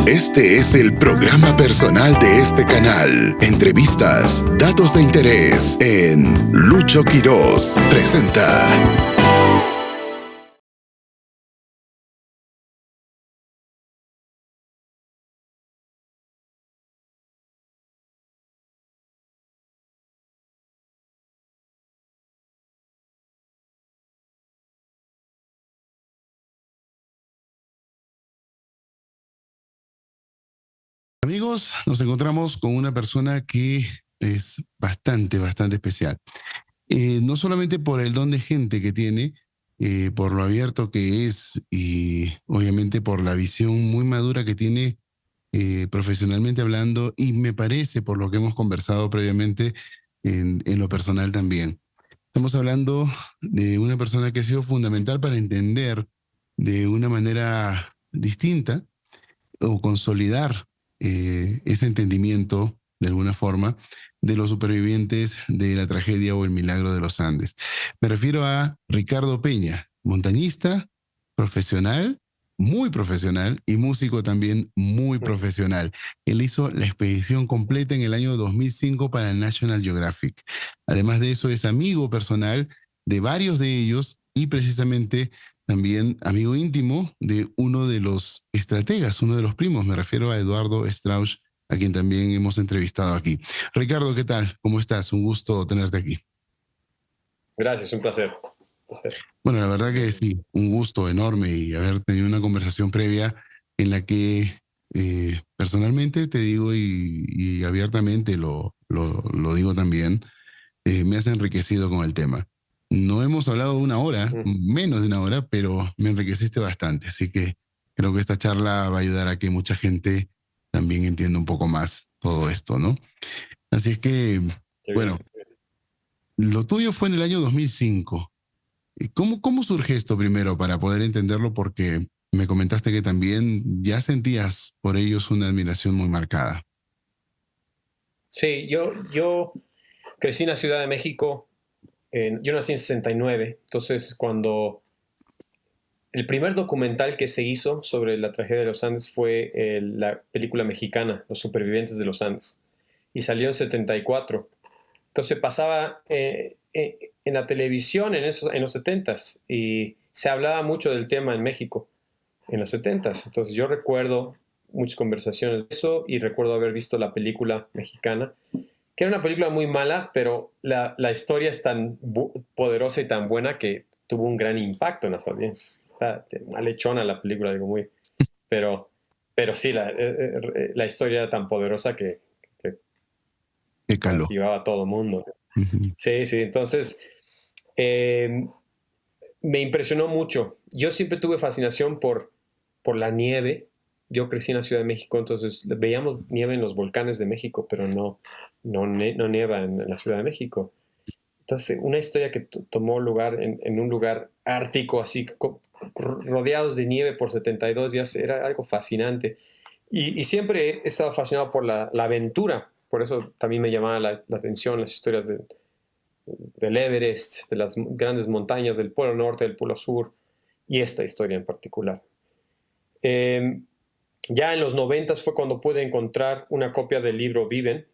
Este es el programa personal de este canal. Entrevistas, datos de interés en Lucho Quiroz presenta. Amigos, nos encontramos con una persona que es bastante especial. No solamente por el don de gente que tiene, por lo abierto que es y obviamente por la visión muy madura que tiene profesionalmente hablando, y me parece, por lo que hemos conversado previamente, en lo personal también. Estamos hablando de una persona que ha sido fundamental para entender de una manera distinta o consolidar ese entendimiento, de alguna forma, de los supervivientes de la tragedia o el milagro de los Andes. Me refiero a Ricardo Peña, montañista, profesional, muy profesional, y músico también muy profesional. Él hizo la expedición completa en el año 2005 para National Geographic. Además de eso, es amigo personal de varios de ellos y precisamente también amigo íntimo de uno de los estrategas, uno de los primos. Me refiero a Eduardo Strauch, a quien también hemos entrevistado aquí. Ricardo, ¿qué tal? ¿Cómo estás? Un gusto tenerte aquí. Gracias, un placer. Bueno, la verdad que sí, un gusto enorme, y haber tenido una conversación previa en la que personalmente te digo y abiertamente lo digo también, me has enriquecido con el tema. No hemos hablado una hora, menos de una hora, pero me enriqueciste bastante. Así que creo que esta charla va a ayudar a que mucha gente también entienda un poco más todo esto, ¿no? Así es que, bueno, lo tuyo fue en el año 2005. ¿Cómo surge esto primero para poder entenderlo? Porque me comentaste que también ya sentías por ellos una admiración muy marcada. Sí, yo crecí en la Ciudad de México. Yo nací en 69, entonces cuando el primer documental que se hizo sobre la tragedia de los Andes fue la película mexicana, Los Supervivientes de los Andes, y salió en 74. Entonces pasaba en la televisión en los 70s y se hablaba mucho del tema en México en los 70s. Entonces yo recuerdo muchas conversaciones de eso y recuerdo haber visto la película mexicana, que era una película muy mala, pero la historia es tan poderosa y tan buena que tuvo un gran impacto en las audiencias. Está malhechona la película, digo, pero, pero sí, la historia era tan poderosa que ¿Qué caló? activaba a todo el mundo. Uh-huh. Sí, sí, entonces eh, me impresionó mucho. Yo siempre tuve fascinación por la nieve. Yo crecí en la Ciudad de México, entonces veíamos nieve en los volcanes de México, pero no nieva en la Ciudad de México. Entonces, una historia que tomó lugar en un lugar ártico, así, rodeados de nieve por 72 días, era algo fascinante. Y siempre he estado fascinado por la aventura. Por eso también me llamaba la atención las historias del Everest, de las grandes montañas del Polo Norte, del Polo Sur, y esta historia en particular. Ya en los 90 fue cuando pude encontrar una copia del libro Viven.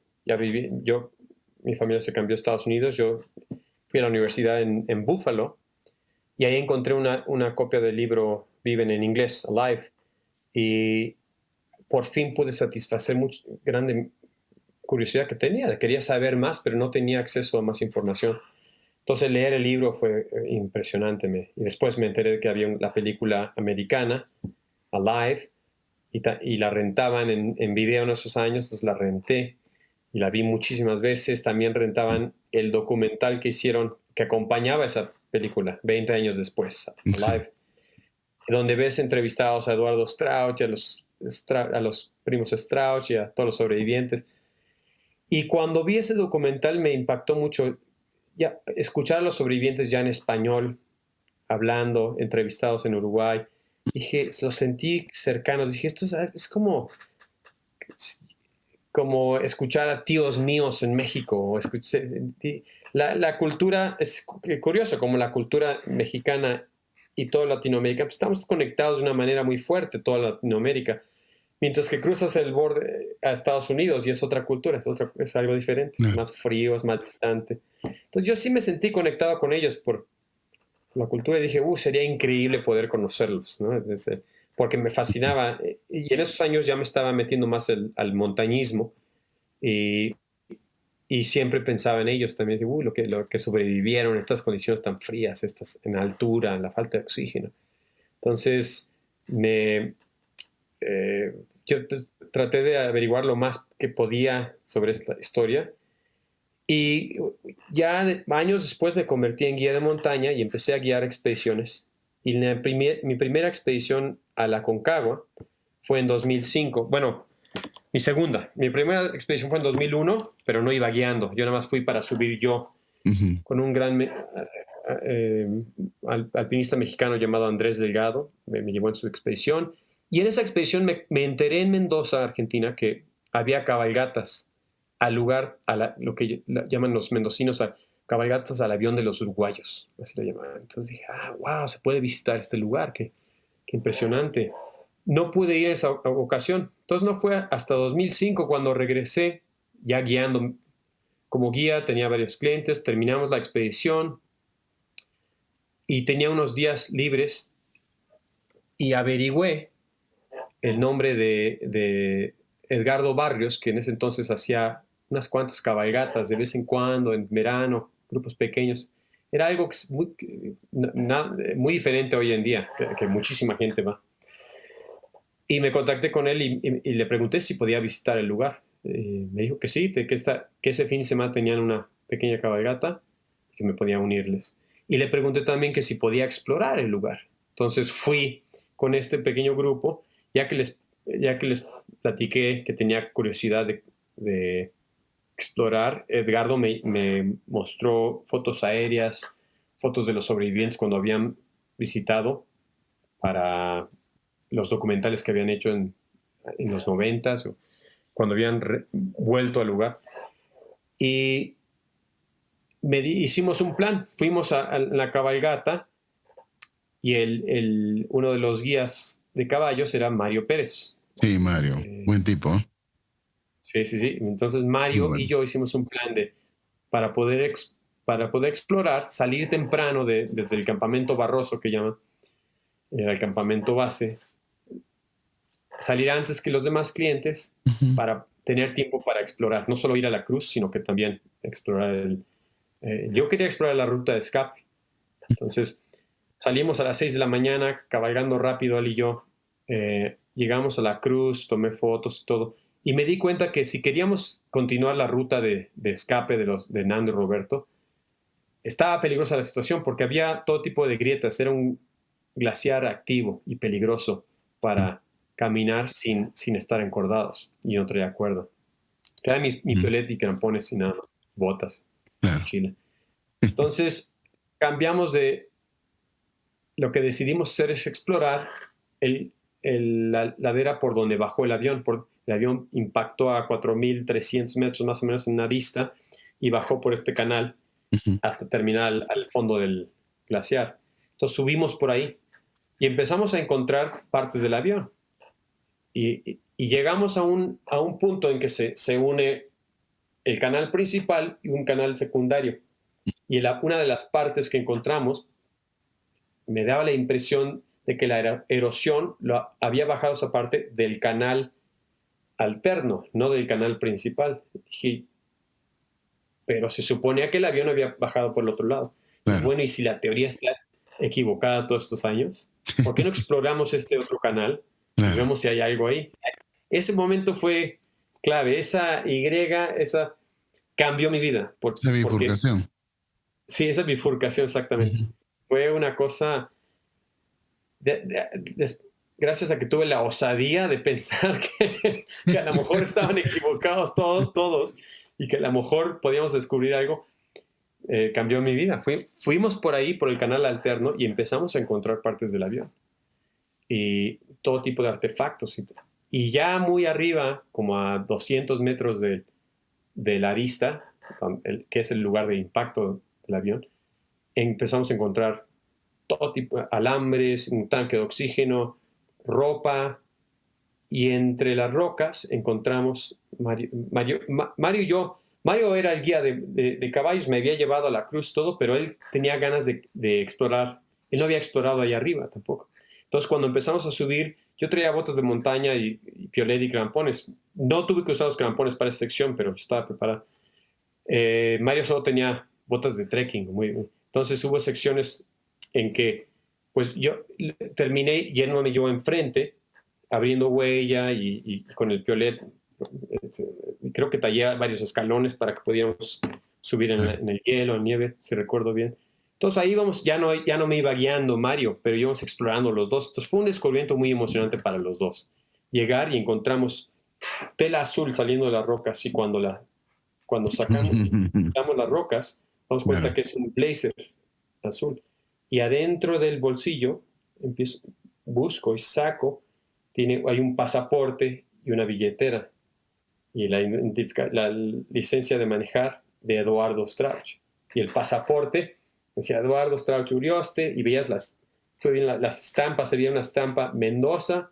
Mi familia se cambió a Estados Unidos, yo fui a la universidad en Buffalo, y ahí encontré una copia del libro Viven en inglés, Alive, y por fin pude satisfacer mucha grande curiosidad que tenía. Quería saber más, pero no tenía acceso a más información. Entonces leer el libro fue impresionante. Y después me enteré de que había la película americana, Alive, y la rentaban en video en esos años, entonces la renté y la vi muchísimas veces. También rentaban el documental que hicieron, que acompañaba esa película, 20 años después, Alive, donde ves entrevistados a Eduardo Strauch, a los primos Strauch y a todos los sobrevivientes. Y cuando vi ese documental me impactó mucho ya escuchar a los sobrevivientes ya en español, hablando, entrevistados en Uruguay. Dije, los sentí cercanos. Dije, esto es como escuchar a tíos míos en México. La cultura es curioso, como la cultura mexicana y toda Latinoamérica, pues estamos conectados de una manera muy fuerte, toda Latinoamérica. Mientras que cruzas el borde a Estados Unidos y es otra cultura, es algo diferente, es Claro. más frío, es más distante. Entonces yo sí me sentí conectado con ellos por la cultura y dije, sería increíble poder conocerlos, ¿no? Porque me fascinaba. Y en esos años ya me estaba metiendo más al montañismo y, y siempre pensaba en ellos también. Digo, lo que sobrevivieron, estas condiciones tan frías, estas en altura, en la falta de oxígeno. Entonces, eh, yo pues, traté de averiguar lo más que podía sobre esta historia. Y ya años después me convertí en guía de montaña y empecé a guiar expediciones. Y mi primera expedición a la Concagua fue en 2005. Bueno, mi segunda. Mi primera expedición fue en 2001, pero no iba guiando. Yo nada más fui para subir yo Ujú. con un gran alpinista mexicano llamado Andrés Delgado. Me llevó en su expedición. Y en esa expedición me enteré en Mendoza, Argentina, que había cabalgatas al lugar, lo que llaman los mendocinos, cabalgatas al avión de los uruguayos. Así lo llamaban. Entonces dije, wow, se puede visitar este lugar, qué impresionante. No pude ir en esa ocasión. Entonces no fue hasta 2005 cuando regresé ya guiando como guía, tenía varios clientes, terminamos la expedición y tenía unos días libres y averigüé el nombre de Edgardo Barrios, que en ese entonces hacía unas cuantas cabalgatas de vez en cuando, en verano, grupos pequeños. Era algo que es muy diferente hoy en día, que muchísima gente va. Y me contacté con él y le pregunté si podía visitar el lugar. Me dijo que sí, que ese fin de semana tenían una pequeña cabalgata, que me podía unirles. Y le pregunté también que si podía explorar el lugar. Entonces fui con este pequeño grupo, ya que les platiqué que tenía curiosidad de explorar. Edgardo me mostró fotos aéreas, fotos de los sobrevivientes cuando habían visitado para los documentales que habían hecho en los 90s, cuando habían vuelto al lugar. Y hicimos un plan, fuimos a la cabalgata y uno de los guías de caballos era Mario Pérez. Sí, Mario, Eh, buen tipo. sí, sí, sí. Entonces Muy Mario y bueno. yo hicimos un plan para para poder explorar, salir temprano desde el campamento Barroso, que llaman, el campamento base, salir antes que los demás clientes Ujú. para tener tiempo para explorar, no solo ir a la cruz, sino que también explorar yo quería explorar la ruta de escape. Entonces salimos a las 6 de la mañana, cabalgando rápido él y yo. Llegamos a la cruz, tomé fotos y todo. Y me di cuenta que si queríamos continuar la ruta de escape de Nando y Roberto, estaba peligrosa la situación porque había todo tipo de grietas. Era un glaciar activo y peligroso para caminar sin estar encordados. Y yo no traía cuerda. Traía mi Ujú. piolet y crampones y nada más, botas, Claro. mochila. Entonces cambiamos lo que decidimos hacer es explorar la ladera por donde bajó el avión. El avión impactó a 4.300 metros más o menos en una vista y bajó por este canal Ujú. hasta terminar al fondo del glaciar. Entonces subimos por ahí y empezamos a encontrar partes del avión. Y llegamos a un punto en que se une el canal principal y un canal secundario. Y una de las partes que encontramos me daba la impresión de que la erosión había bajado esa parte del canal alterno, no del canal principal. Dije, pero se suponía que el avión había bajado por el otro lado. Dije, Claro, bueno, ¿y si la teoría está equivocada todos estos años? ¿Por qué no exploramos este otro canal y claro. vemos si hay algo ahí? Ese momento fue clave. Esa cambió mi vida. Esa Porque, bifurcación. sí, esa bifurcación exactamente. Ujú. Fue una cosa de- gracias a que tuve la osadía de pensar que a lo mejor estaban equivocados todos y que a lo mejor podíamos descubrir algo, cambió mi vida. Fuimos por ahí, por el canal alterno, y empezamos a encontrar partes del avión y todo tipo de artefactos. Y ya muy arriba, como a 200 metros de la arista, que es el lugar de impacto del avión, empezamos a encontrar todo tipo de alambres, un tanque de oxígeno, ropa, y entre las rocas encontramos Mario y yo. Mario era el guía de caballos, me había llevado a la cruz todo, pero él tenía ganas de explorar. Él no había explorado ahí arriba tampoco. Entonces, cuando empezamos a subir, yo traía botas de montaña y piolet y crampones. No tuve que usar los crampones para esa sección, pero estaba preparado. Mario solo tenía botas de trekking. Entonces hubo secciones en que pues yo terminé yéndome yo enfrente, abriendo huella y con el piolet. Creo que tallé varios escalones para que pudiéramos subir en el hielo, en nieve, si recuerdo bien. Entonces ahí íbamos, ya no me iba guiando Mario, pero íbamos explorando los dos. Entonces fue un descubrimiento muy emocionante para los dos. Llegar y encontramos tela azul saliendo de las rocas y cuando sacamos las rocas, damos cuenta que es un blazer azul. Y adentro del bolsillo busco y saco, hay un pasaporte y una billetera y la licencia de manejar de Eduardo Strauch. Y el pasaporte decía Eduardo Strauch Urioste y veías las estampas, había una estampa Mendoza,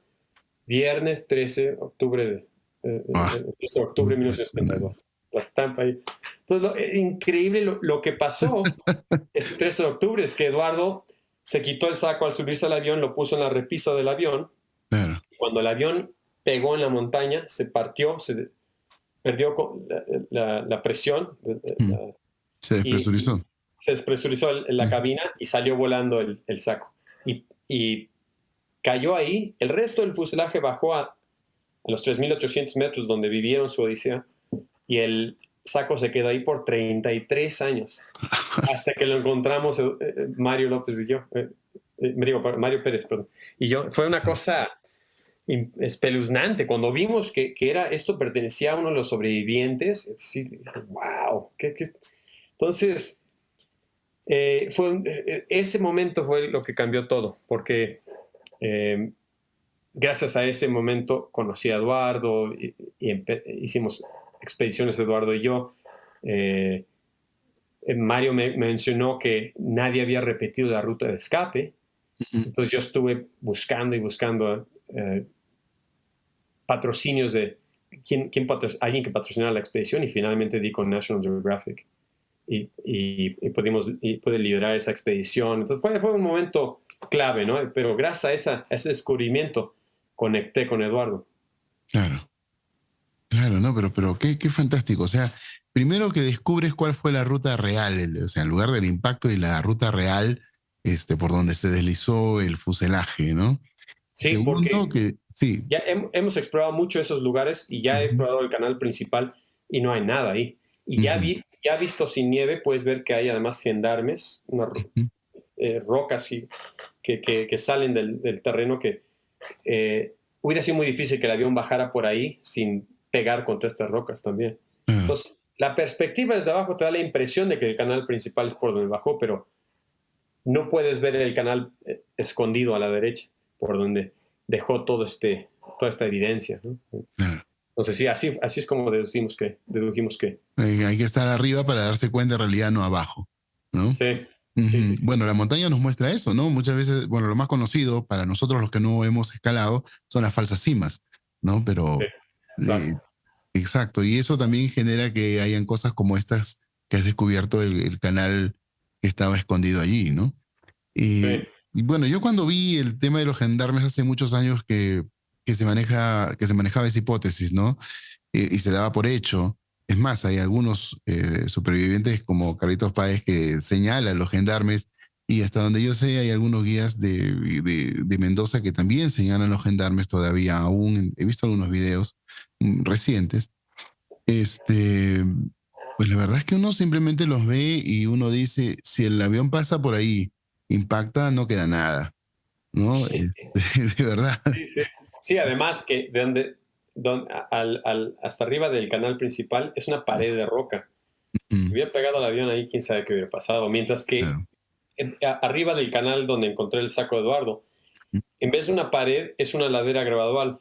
viernes 13 de octubre de 1972. La estampa ahí. Entonces, increíble lo que pasó ese 13 de octubre es que Eduardo se quitó el saco al subirse al avión, lo puso en la repisa del avión. Claro. Cuando el avión pegó en la montaña, se partió, se perdió la presión. Se despresurizó. Se despresurizó la cabina y salió volando el saco. Y cayó ahí. El resto del fuselaje bajó a los 3.800 metros donde vivieron su odisea y el saco se quedó ahí por 33 años hasta que lo encontramos Mario López y yo. Mario Pérez, perdón. Y yo, fue una cosa espeluznante cuando vimos que esto pertenecía a uno de los sobrevivientes. Es decir, wow. Entonces, ese momento fue lo que cambió todo, porque gracias a ese momento conocí a Eduardo y hicimos expediciones Eduardo y yo. Mario me mencionó que nadie había repetido la ruta de escape. Entonces yo estuve buscando y buscando patrocinios de alguien que patrocinara la expedición y finalmente di con National Geographic y pude liderar esa expedición. Entonces fue un momento clave, ¿no? Pero gracias a ese descubrimiento conecté con Eduardo. Claro. Claro, no, pero qué fantástico. O sea, primero que descubres cuál fue la ruta real, o sea, el lugar del impacto y la ruta real por donde se deslizó el fuselaje, ¿no? Sí, Segundo, porque sí. ya hemos explorado mucho esos lugares y ya he explorado el canal principal y no hay nada ahí. Y ya visto sin nieve, puedes ver que hay además gendarmes, rocas que salen del terreno que hubiera sido muy difícil que el avión bajara por ahí sin pegar contra estas rocas también. Entonces, la perspectiva desde abajo te da la impresión de que el canal principal es por donde bajó, pero no puedes ver el canal escondido a la derecha, por donde dejó toda esta evidencia, ¿no? Entonces, sí, así es como dedujimos que. Hay que estar arriba para darse cuenta, en realidad no abajo, ¿no? Sí. Sí. Bueno, la montaña nos muestra eso, ¿no? Muchas veces, bueno, lo más conocido para nosotros los que no hemos escalado son las falsas cimas, ¿no? Pero, Sí, exacto, y eso también genera que hayan cosas como estas que has descubierto el canal que estaba escondido allí, ¿no? Y bueno, yo cuando vi el tema de los gendarmes hace muchos años que se manejaba esa hipótesis, ¿no? Y se daba por hecho. Es más, hay algunos supervivientes como Carlitos Páez que señalan los gendarmes y hasta donde yo sé hay algunos guías de Mendoza que también señalan los gendarmes todavía aún. He visto algunos videos recientes. Pues la verdad es que uno simplemente los ve y uno dice, si el avión pasa por ahí, impacta, no queda nada, ¿no? Sí. De verdad. Sí, además que hasta arriba del canal principal es una pared de roca. Si hubiera pegado el avión ahí, quién sabe qué hubiera pasado. Mientras que arriba del canal donde encontré el saco de Eduardo, en vez de una pared, es una ladera gradual.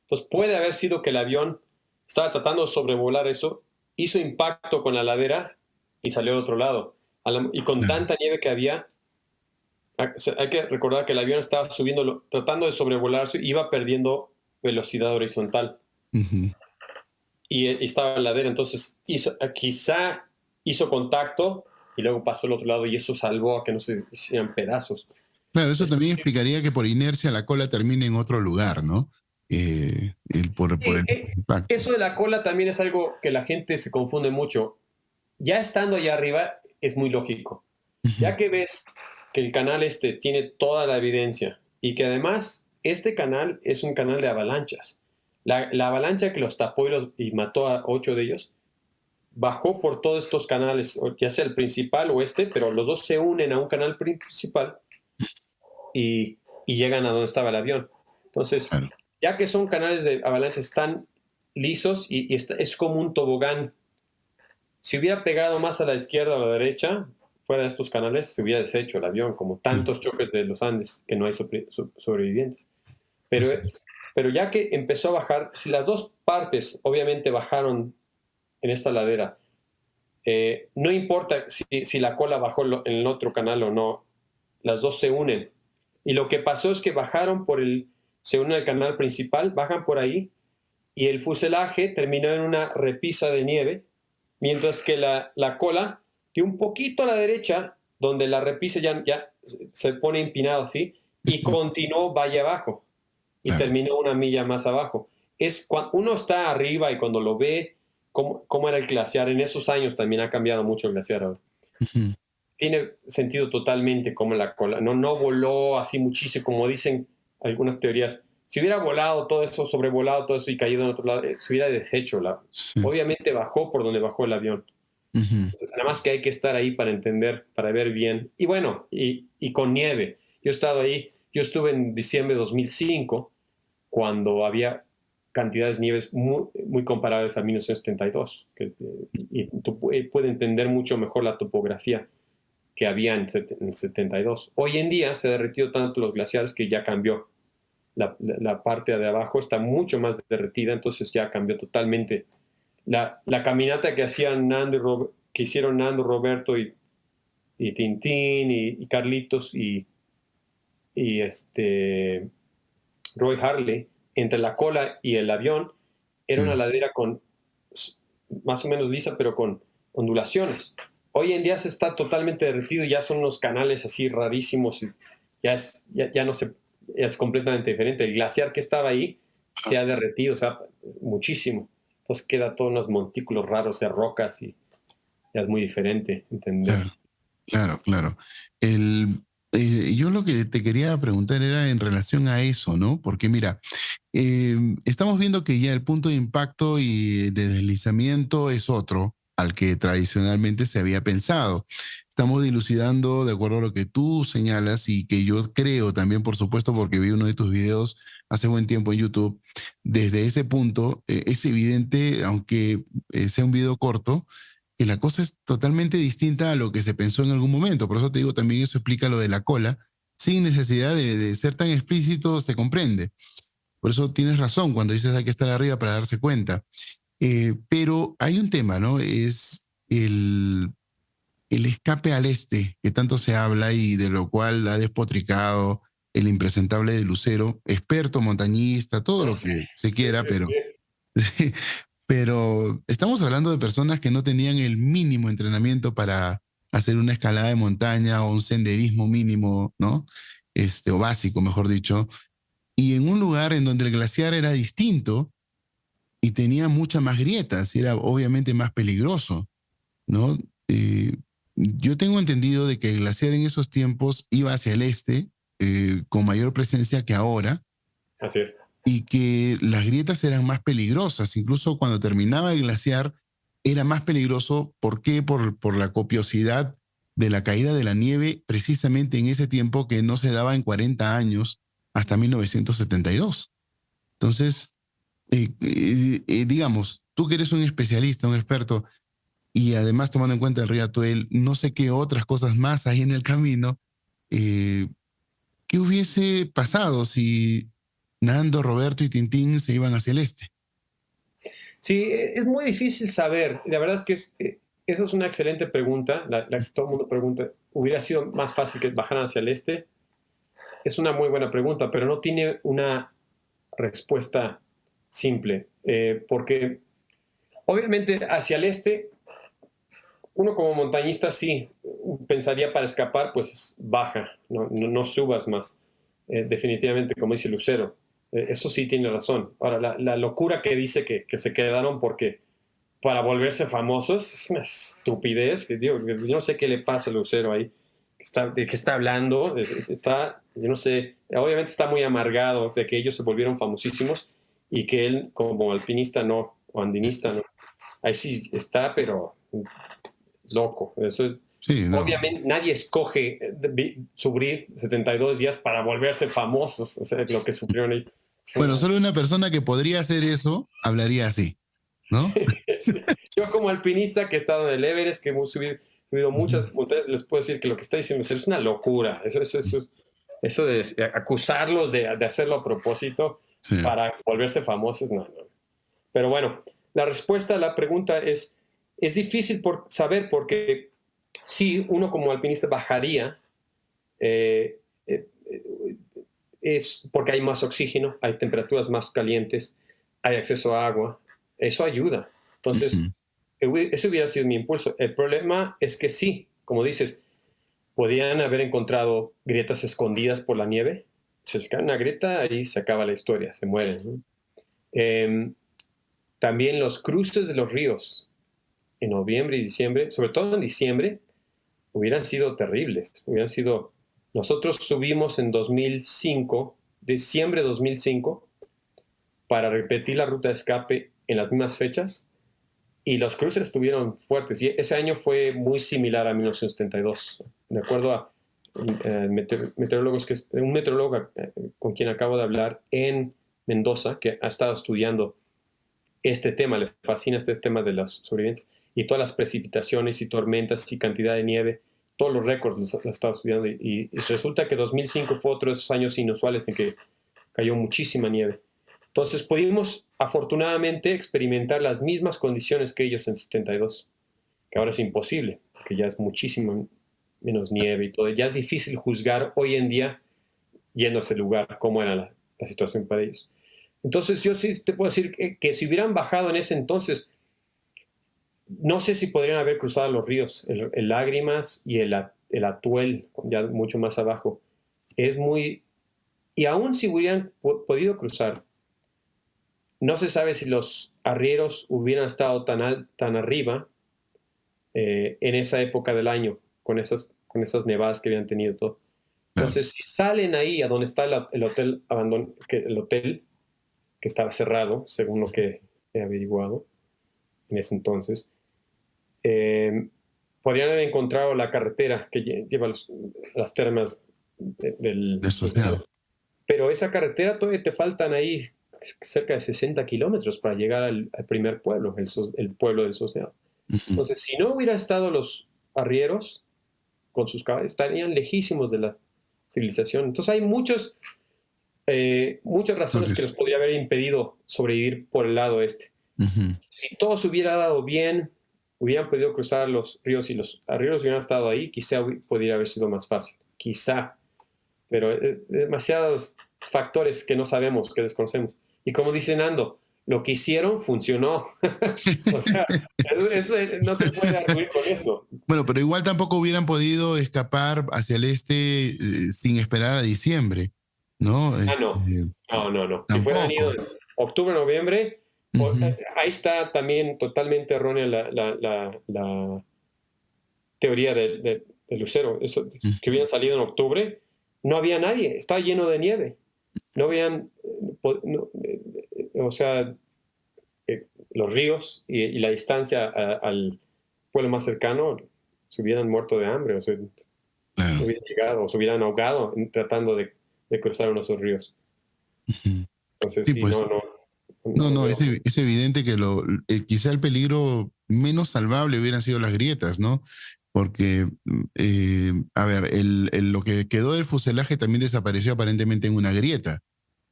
Entonces puede haber sido que el avión estaba tratando de sobrevolar eso, hizo impacto con la ladera y salió al otro lado. Y con tanta nieve que había, hay que recordar que el avión estaba subiendo, tratando de sobrevolarse, iba perdiendo velocidad horizontal. Ujú. Y estaba en la ladera, entonces quizá hizo contacto y luego pasó al otro lado y eso salvó a que no se hicieran pedazos. Claro, eso Es también posible. explicaría que por inercia la cola termine en otro lugar, ¿no? Por Sí, el impacto. eso de la cola también es algo que la gente se confunde mucho. Ya estando allá arriba es muy lógico. Ujú. Ya que ves que el canal este tiene toda la evidencia y que además este canal es un canal de avalanchas. La avalancha que los tapó y mató a 8 de ellos bajó por todos estos canales, ya sea el principal o este, pero los dos se unen a un canal principal y llegan a donde estaba el avión. Entonces, Claro. ya que son canales de avalanchas tan lisos es como un tobogán. Si hubiera pegado más a la izquierda o a la derecha, fuera de estos canales, se hubiera deshecho el avión, como Sí, tantos choques de los Andes, que no hay sobrevivientes. Pero, así es. pero ya que empezó a bajar, si las dos partes obviamente bajaron en esta ladera, no importa si la cola bajó en el otro canal o no, las dos se unen. Y lo que pasó es que se unen al canal principal, bajan por ahí, y el fuselaje terminó en una repisa de nieve, mientras que la cola dio un poquito a la derecha, donde la repisa ya se pone empinado así, y Ujú. continuó valle abajo, y Claro. terminó una milla más abajo. Es cuando uno está arriba y cuando lo ve, cómo era el glaciar, en esos años también ha cambiado mucho el glaciar ahora. Ujú. Tiene sentido totalmente como la cola. No voló así muchísimo, como dicen algunas teorías. Si hubiera volado todo eso, sobrevolado todo eso y caído en otro lado, se hubiera deshecho. Sí. Obviamente bajó por donde bajó el avión. Ujú. Nada más que hay que estar ahí para entender, para ver bien. Y bueno, y con nieve. Yo he estado ahí, yo estuve en diciembre de 2005, cuando había cantidades de nieves muy comparables a 1972. Y tú puedes entender mucho mejor la topografía que había en el 72. Hoy en día se ha derretido tanto los glaciares que ya cambió. La parte de abajo está mucho más derretida, entonces ya cambió totalmente. La caminata que hacían que hicieron Nando, Roberto y Tintín y Carlitos y Roy Harley entre la cola y el avión era una Sí. ladera más o menos lisa, pero con ondulaciones. Hoy en día se está totalmente derretido, ya son unos canales así rarísimos, y ya no se, ya es completamente diferente. El glaciar que estaba ahí se ha derretido, o sea, muchísimo. Entonces queda todos unos montículos raros de rocas y ya es muy diferente entender. Claro. Claro, claro. Yo lo que te quería preguntar era en relación a eso, ¿no? Porque mira, estamos viendo que ya el punto de impacto y de deslizamiento es otro al que tradicionalmente se había pensado. Estamos dilucidando de acuerdo a lo que tú señalas y que yo creo también, por supuesto, porque vi uno de tus videos hace buen tiempo en YouTube. Desde ese punto, es evidente, aunque sea un video corto, que la cosa es totalmente distinta a lo que se pensó en algún momento. Por eso te digo, también eso explica lo de la cola. Sin necesidad de ser tan explícito, se comprende. Por eso tienes razón cuando dices hay que estar arriba para darse cuenta. Pero hay un tema, ¿no? Es el escape al este, que tanto se habla y de lo cual ha despotricado el impresentable de Lucero, experto montañista, todo Ah, lo sí, que se sí, quiera, sí, pero, sí. pero estamos hablando de personas que no tenían el mínimo entrenamiento para hacer una escalada de montaña o un senderismo mínimo, ¿no? O básico, mejor dicho, y en un lugar en donde el glaciar era distinto y tenía muchas más grietas, y era obviamente más peligroso, ¿no? Yo tengo entendido de que el glaciar en esos tiempos iba hacia el este con mayor presencia que ahora Así es. y que las grietas eran más peligrosas. Incluso cuando terminaba el glaciar era más peligroso. ¿Por qué? Por la copiosidad de la caída de la nieve precisamente en ese tiempo que no se daba en 40 años hasta 1972. Entonces, digamos, tú que eres un especialista, un experto, y además tomando en cuenta el río Atuel, no sé qué otras cosas más hay en el camino, eh, ¿qué hubiese pasado si Nando, Roberto y Tintín se iban hacia el este? Sí, es muy difícil saber. La verdad es que esa es una excelente pregunta, la que todo el mundo pregunta. ¿Hubiera sido más fácil que bajaran hacia el este? Es una muy buena pregunta, pero no tiene una respuesta simple, porque obviamente hacia el este, uno como montañista sí pensaría para escapar, pues baja, no subas más. Definitivamente, como dice Lucero, eso sí tiene razón. Ahora, la locura que dice que se quedaron porque para volverse famosos es una estupidez. Que, digo, yo no sé qué le pasa a Lucero ahí. ¿De qué está hablando? Yo no sé, obviamente está muy amargado de que ellos se volvieron famosísimos y que él como alpinista no, o andinista no. Ahí sí está, pero loco. Eso es, Sí, no. obviamente nadie escoge subir 72 días para volverse famosos. O sea, lo que sufrieron ahí. Bueno, solo una persona que podría hacer eso hablaría así, ¿no? Sí. Yo como alpinista que he estado en el Everest, que hemos subido muchas montañas, les puedo decir que lo que está diciendo es una locura. Eso de acusarlos de hacerlo a propósito Sí. para volverse famosos, no. Pero bueno, la respuesta a la pregunta es difícil saber porque si uno como alpinista bajaría, eh, eh, es porque hay más oxígeno, hay temperaturas más calientes, hay acceso a agua, eso ayuda. Entonces, ese hubiera sido mi impulso. El problema es que sí, como dices, podían haber encontrado grietas escondidas por la nieve. Se cae una grieta y se acaba la historia, se mueren, ¿no? También los cruces de los ríos en noviembre y diciembre, sobre todo en diciembre, hubieran sido terribles. Nosotros subimos en 2005, diciembre de 2005, para repetir la ruta de escape en las mismas fechas y los cruces estuvieron fuertes. Y ese año fue muy similar a 1972, de acuerdo a meteorólogos un meteorólogo con quien acabo de hablar en Mendoza, que ha estado estudiando este tema, le fascina este tema de las sobrevivientes y todas las precipitaciones y tormentas y cantidad de nieve, todos los récords los ha estado estudiando y resulta que 2005 fue otro de esos años inusuales en que cayó muchísima nieve. Entonces pudimos afortunadamente experimentar las mismas condiciones que ellos en 72, que ahora es imposible, porque ya es muchísimo menos nieve y todo. Ya es difícil juzgar hoy en día, yendo a ese lugar, cómo era la situación para ellos. Entonces yo sí te puedo decir que si hubieran bajado en ese entonces, no sé si podrían haber cruzado los ríos, el Lágrimas y el Atuel, ya mucho más abajo. Es muy... Y aún si hubieran podido cruzar, no se sabe si los arrieros hubieran estado tan arriba en esa época del año, con esas nevadas que habían tenido todo. Entonces, si salen ahí a donde está el hotel el hotel que estaba cerrado, según lo que he averiguado en ese entonces, podrían haber encontrado la carretera que lleva las termas del Sosneado. Pero esa carretera todavía te faltan ahí cerca de 60 kilómetros para llegar al primer pueblo, el pueblo del Sosneado. Entonces, si no hubiera estado los arrieros con sus caballos, estarían lejísimos de la civilización. Entonces hay muchas razones que les podría haber impedido sobrevivir por el lado este. Si todo se hubiera dado bien, hubieran podido cruzar los ríos y los arrieros hubieran estado ahí, quizá podría haber sido más fácil. Quizá. Pero demasiados factores que no sabemos, que desconocemos. Y como dice Nando, lo que hicieron funcionó. O sea, eso no se puede arguir con eso. Bueno, pero igual tampoco hubieran podido escapar hacia el este sin esperar a diciembre, ¿no? No. Si fueran ido en octubre, noviembre, ahí está también totalmente errónea la teoría de Lucero. Eso, que hubieran salido en octubre, no había nadie, estaba lleno de nieve. No habían, o sea, los ríos y la distancia al pueblo más cercano se hubieran muerto de hambre, o sea, no hubieran llegado, o se hubieran ahogado tratando de cruzar uno de esos ríos. Entonces, sí, pues, no, es evidente que quizá el peligro menos salvable hubieran sido las grietas, ¿no? Porque, a ver, lo que quedó del fuselaje también desapareció aparentemente en una grieta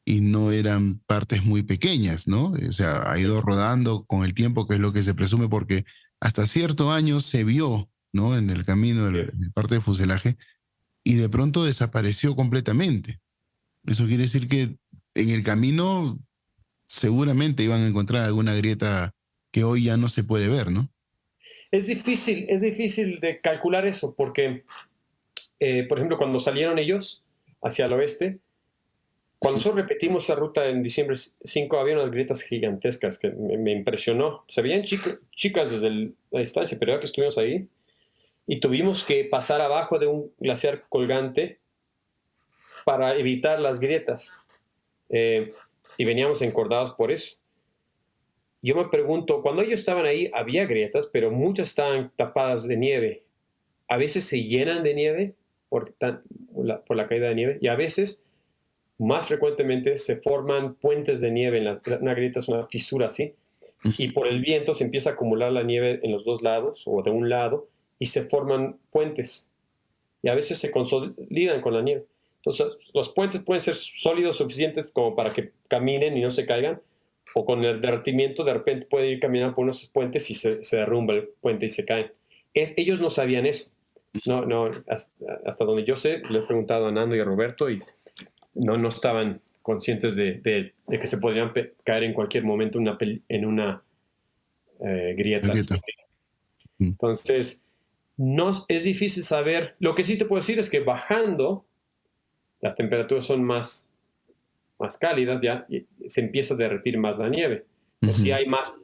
y no eran partes muy pequeñas, ¿no? O sea, ha ido rodando con el tiempo, que es lo que se presume, porque hasta cierto año se vio, ¿no? En el camino, en parte del fuselaje, y de pronto desapareció completamente. Eso quiere decir que en el camino seguramente iban a encontrar alguna grieta que hoy ya no se puede ver, ¿no? Es difícil de calcular eso porque, por ejemplo, cuando salieron ellos hacia el oeste, cuando nosotros repetimos la ruta en diciembre 5, había unas grietas gigantescas que me impresionó. Se veían chicas desde la distancia, pero ya que estuvimos ahí, y tuvimos que pasar abajo de un glaciar colgante para evitar las grietas. Eh, y veníamos encordados por eso. Yo me pregunto, cuando ellos estaban ahí, había grietas, pero muchas estaban tapadas de nieve. A veces se llenan de nieve por la caída de nieve, y a veces, más frecuentemente, se forman puentes de nieve. Una grieta es una fisura así, y por el viento se empieza a acumular la nieve en los dos lados o de un lado, y se forman puentes. Y a veces se consolidan con la nieve. Entonces, los puentes pueden ser sólidos suficientes como para que caminen y no se caigan, o con el derretimiento de repente pueden ir caminando por unos puentes y se derrumba el puente y se caen. Ellos no sabían eso. No, no, hasta donde yo sé, le he preguntado a Nando y a Roberto y no estaban conscientes de que se podrían caer en cualquier momento en una grieta. La grieta. Entonces, no, es difícil saber. Lo que sí te puedo decir es que bajando, las temperaturas son más cálidas, ya y se empieza a derretir más la nieve. Entonces, sí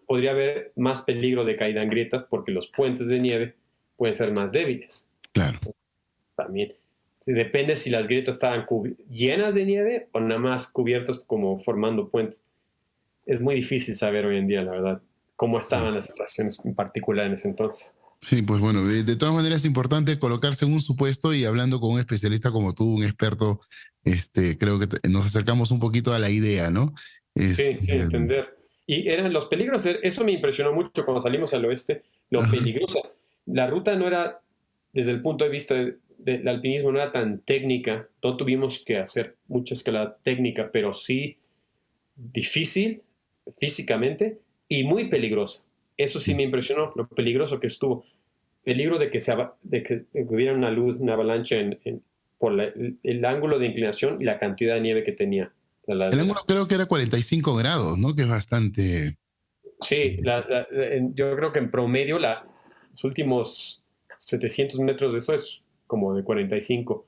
podría haber más peligro de caída en grietas porque los puentes de nieve pueden ser más débiles. Claro. También. Sí, depende si las grietas estaban llenas de nieve o nada más cubiertas como formando puentes. Es muy difícil saber hoy en día, la verdad, cómo estaban las situaciones en particular en ese entonces. Sí, pues bueno, de todas maneras es importante colocarse en un supuesto y hablando con un especialista como tú, un experto, creo que nos acercamos un poquito a la idea, ¿no? Sí, sí, entender. Y eran los peligros, eso me impresionó mucho cuando salimos al oeste, lo Ajá. peligrosa. La ruta no era, desde el punto de vista del alpinismo, no era tan técnica, no tuvimos que hacer mucha escalada técnica, pero sí difícil físicamente y muy peligrosa. Eso sí me impresionó, lo peligroso que estuvo. Peligro de que hubiera una luz, una avalancha por el ángulo de inclinación y la cantidad de nieve que tenía la El ladera. ángulo creo que era 45 grados, ¿no? Que es bastante... Sí, yo creo que en promedio los últimos 700 metros de eso es como de 45.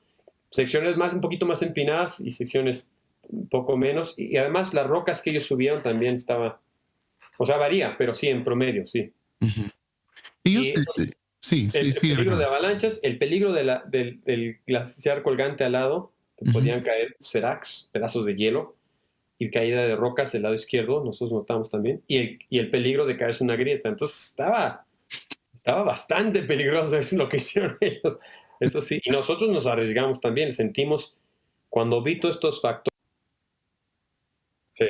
Secciones un poquito más empinadas y secciones un poco menos. Y además las rocas que ellos subieron también o sea, varía, pero sí, en promedio, sí. Ujú. Ellos, Y sí, sí, el sí, peligro de Ricardo. avalanchas, el peligro del glaciar colgante al lado, que Ujú. podían caer seracs, pedazos de hielo, y caída de rocas del lado izquierdo, nosotros notamos también, y el peligro de caerse en una grieta. Entonces estaba bastante peligroso, eso es lo que hicieron ellos. Eso sí, y nosotros nos arriesgamos también, sentimos, cuando vi todos estos factores. Sí,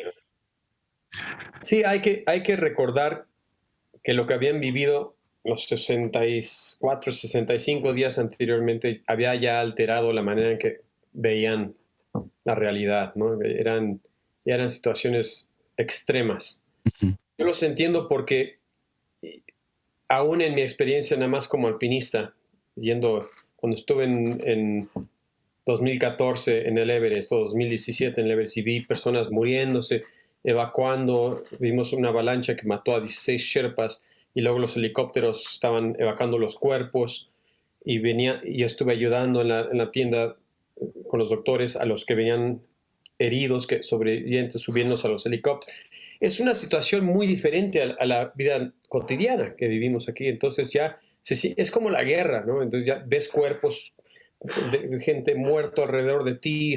sí, hay que recordar que lo que habían vivido los 64, 65 días anteriormente había ya alterado la manera en que veían la realidad, ¿no? Ya eran situaciones extremas. Ujú. Yo los entiendo porque aún en mi experiencia nada más como alpinista, cuando estuve en 2014 en el Everest o 2017 en el Everest y vi personas muriéndose, evacuando, vimos una avalancha que mató a 16 Sherpas y luego los helicópteros estaban evacuando los cuerpos y yo estuve ayudando en la tienda con los doctores a los que venían heridos, que sobrevivientes, subiéndose a los helicópteros. Es una situación muy diferente a la vida cotidiana que vivimos aquí. Entonces ya es como la guerra, ¿no? Entonces ya ves cuerpos de gente muerto alrededor de ti,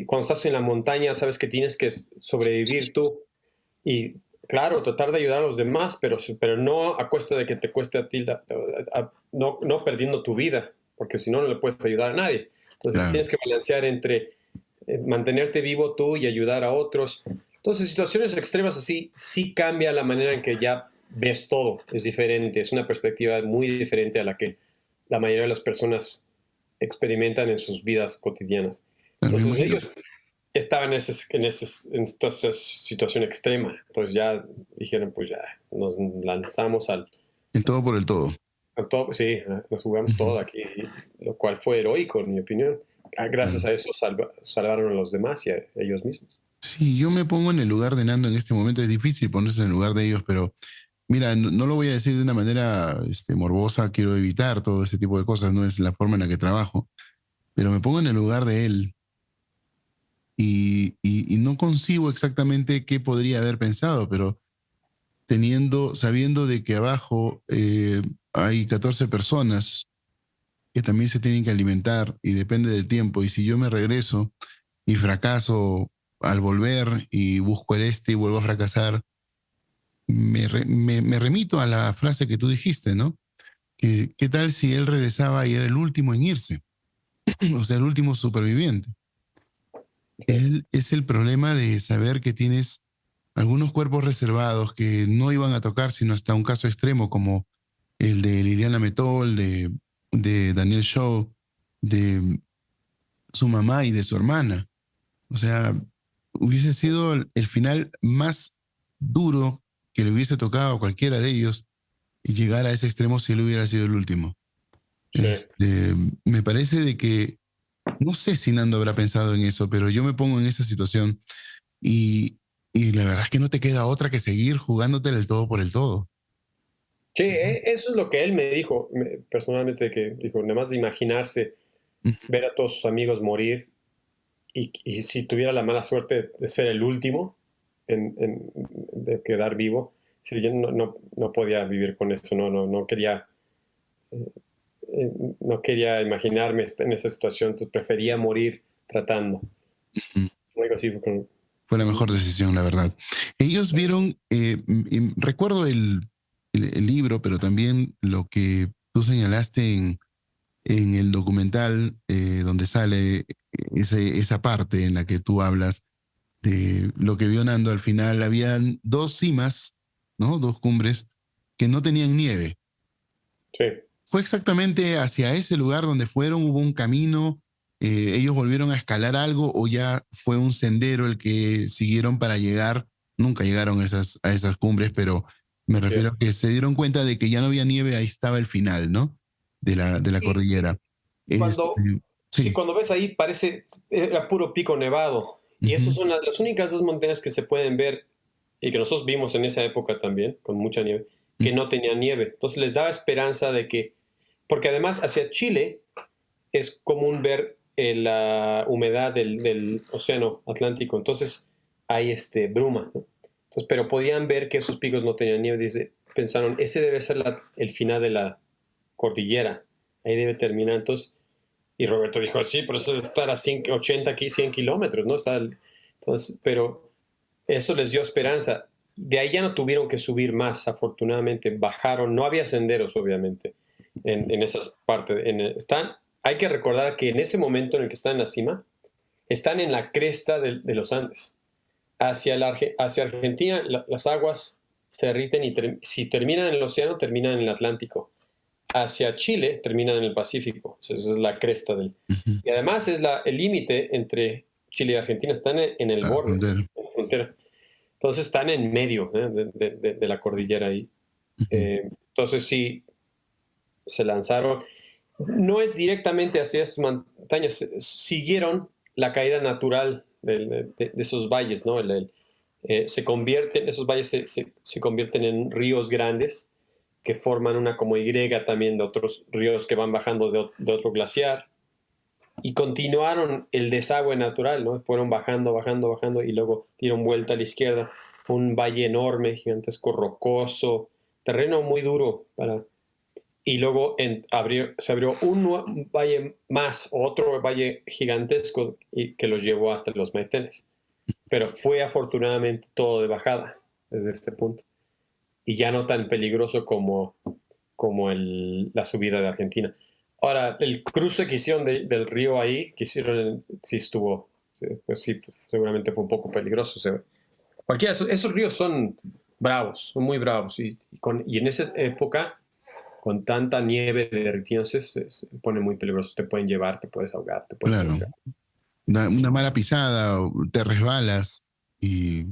cuando estás en la montaña sabes que tienes que sobrevivir tú y claro, tratar de ayudar a los demás, pero no a cuesta de que te cueste a ti, no perdiendo tu vida, porque si no, no le puedes ayudar a nadie. Entonces Claro. tienes que balancear entre mantenerte vivo tú y ayudar a otros. Entonces, situaciones extremas así sí cambia la manera en que ya ves todo. Es diferente, es una perspectiva muy diferente a la que la mayoría de las personas experimentan en sus vidas cotidianas. Claro, me Entonces, imagino. ellos estaban en esta situación extrema. Entonces ya dijeron, pues ya nos lanzamos El todo por el todo. al top, sí, nos jugamos Ujú. todo aquí, lo cual fue heroico, en mi opinión. Gracias Claro. a eso salvaron a los demás y a ellos mismos. Sí, yo me pongo en el lugar de Nando en este momento. Es difícil ponerse en el lugar de ellos, pero mira, no lo voy a decir de una manera morbosa. Quiero evitar todo ese tipo de cosas. No es la forma en la que trabajo, pero me pongo en el lugar de él y no concibo exactamente qué podría haber pensado, pero sabiendo de que abajo hay 14 personas que también se tienen que alimentar y depende del tiempo. Y si yo me regreso y fracaso al volver y busco el y vuelvo a fracasar, me remito a la frase que tú dijiste, ¿no? ¿Qué tal si él regresaba y era el último en irse? O sea, el último superviviente. Sí, Es el problema de saber que tienes algunos cuerpos reservados que no iban a tocar sino hasta un caso extremo como el de Liliana Metol, de Daniel Shaw, de su mamá y de su hermana. O sea, hubiese sido el final más duro que le hubiese tocado a cualquiera de ellos y llegar a ese extremo si él hubiera sido el último. sí. Este, me parece de que, no sé si Nando habrá pensado en eso, pero yo me pongo en esa situación y, y la verdad es que no te queda otra que seguir jugándote el todo por el todo. Sí, eso es lo que él me dijo, personalmente, que dijo, nada más de imaginarse ver a todos sus amigos morir y si tuviera la mala suerte de ser el último de quedar vivo, sí, yo no podía vivir con eso, no quería, no quería imaginarme en esa situación, entonces prefería morir tratando. Algo así fue Fue la mejor decisión, la verdad. Ellos vieron, recuerdo el libro, pero también lo que tú señalaste en el documental donde sale esa parte en la que tú hablas de lo que vio Nando. Al final habían dos cimas, ¿no? Dos cumbres que no tenían nieve. sí. Fue exactamente hacia ese lugar donde fueron, hubo un camino, ellos volvieron a escalar algo o ya fue un sendero el que siguieron para llegar. Nunca llegaron a esas cumbres, pero me Sí. refiero a que se dieron cuenta de que ya no había nieve, ahí estaba el final, ¿no? De la Y cordillera. Este, cuando, sí, sí. cuando ves ahí parece, era puro pico nevado. Y esas Ujú, son las únicas dos montañas que se pueden ver y que nosotros vimos en esa época también, con mucha nieve, que ujú, no tenían nieve. Entonces les daba esperanza de que, porque además hacia Chile es común ver la humedad del océano Atlántico, entonces hay bruma, ¿no? Entonces, pero podían ver que esos picos no tenían nieve. Pensaron, ese debe ser el final de la cordillera, ahí debe terminar. Entonces, y Roberto dijo, sí, pero eso debe estar a 100, 80, 100 kilómetros, ¿no? Entonces, pero eso les dio esperanza. De ahí ya no tuvieron que subir más, afortunadamente. Bajaron, no había senderos, obviamente, en esas partes. Hay que recordar que en ese momento en el que están en la cima, están en la cresta de los Andes. Hacia Argentina, las aguas se derriten y si terminan en el océano, terminan en el Atlántico. Hacia Chile, terminan en el Pacífico. Esa es la cresta del. ujú. Y además es el límite entre Chile y Argentina, están en el La borde, frontera. en la frontera. Entonces están en medio, de la cordillera ahí. Ujú. Entonces sí, se lanzaron. No es directamente hacia esas montañas, siguieron la caída natural de esos valles, ¿no? Esos valles se convierten en ríos grandes que forman una como Y también de otros ríos que van bajando de otro glaciar y continuaron el desagüe natural, ¿no? Fueron bajando, bajando, bajando y luego dieron vuelta a la izquierda, un valle enorme, gigantesco, rocoso, terreno muy duro y luego se abrió un valle más, otro valle gigantesco y que los llevó hasta los Maitenes. Pero fue afortunadamente todo de bajada desde este punto y ya no tan peligroso como la subida de Argentina. Ahora, el cruce que hicieron del río ahí, que hicieron, sí estuvo, sí, pues sí, seguramente fue un poco peligroso. Cualquiera, esos ríos son bravos, son muy bravos. Y en esa época, con tanta nieve derritiéndose, se pone muy peligroso. Te pueden llevar, te puedes ahogar, te pueden Claro. golpear. Una mala pisada, o te resbalas y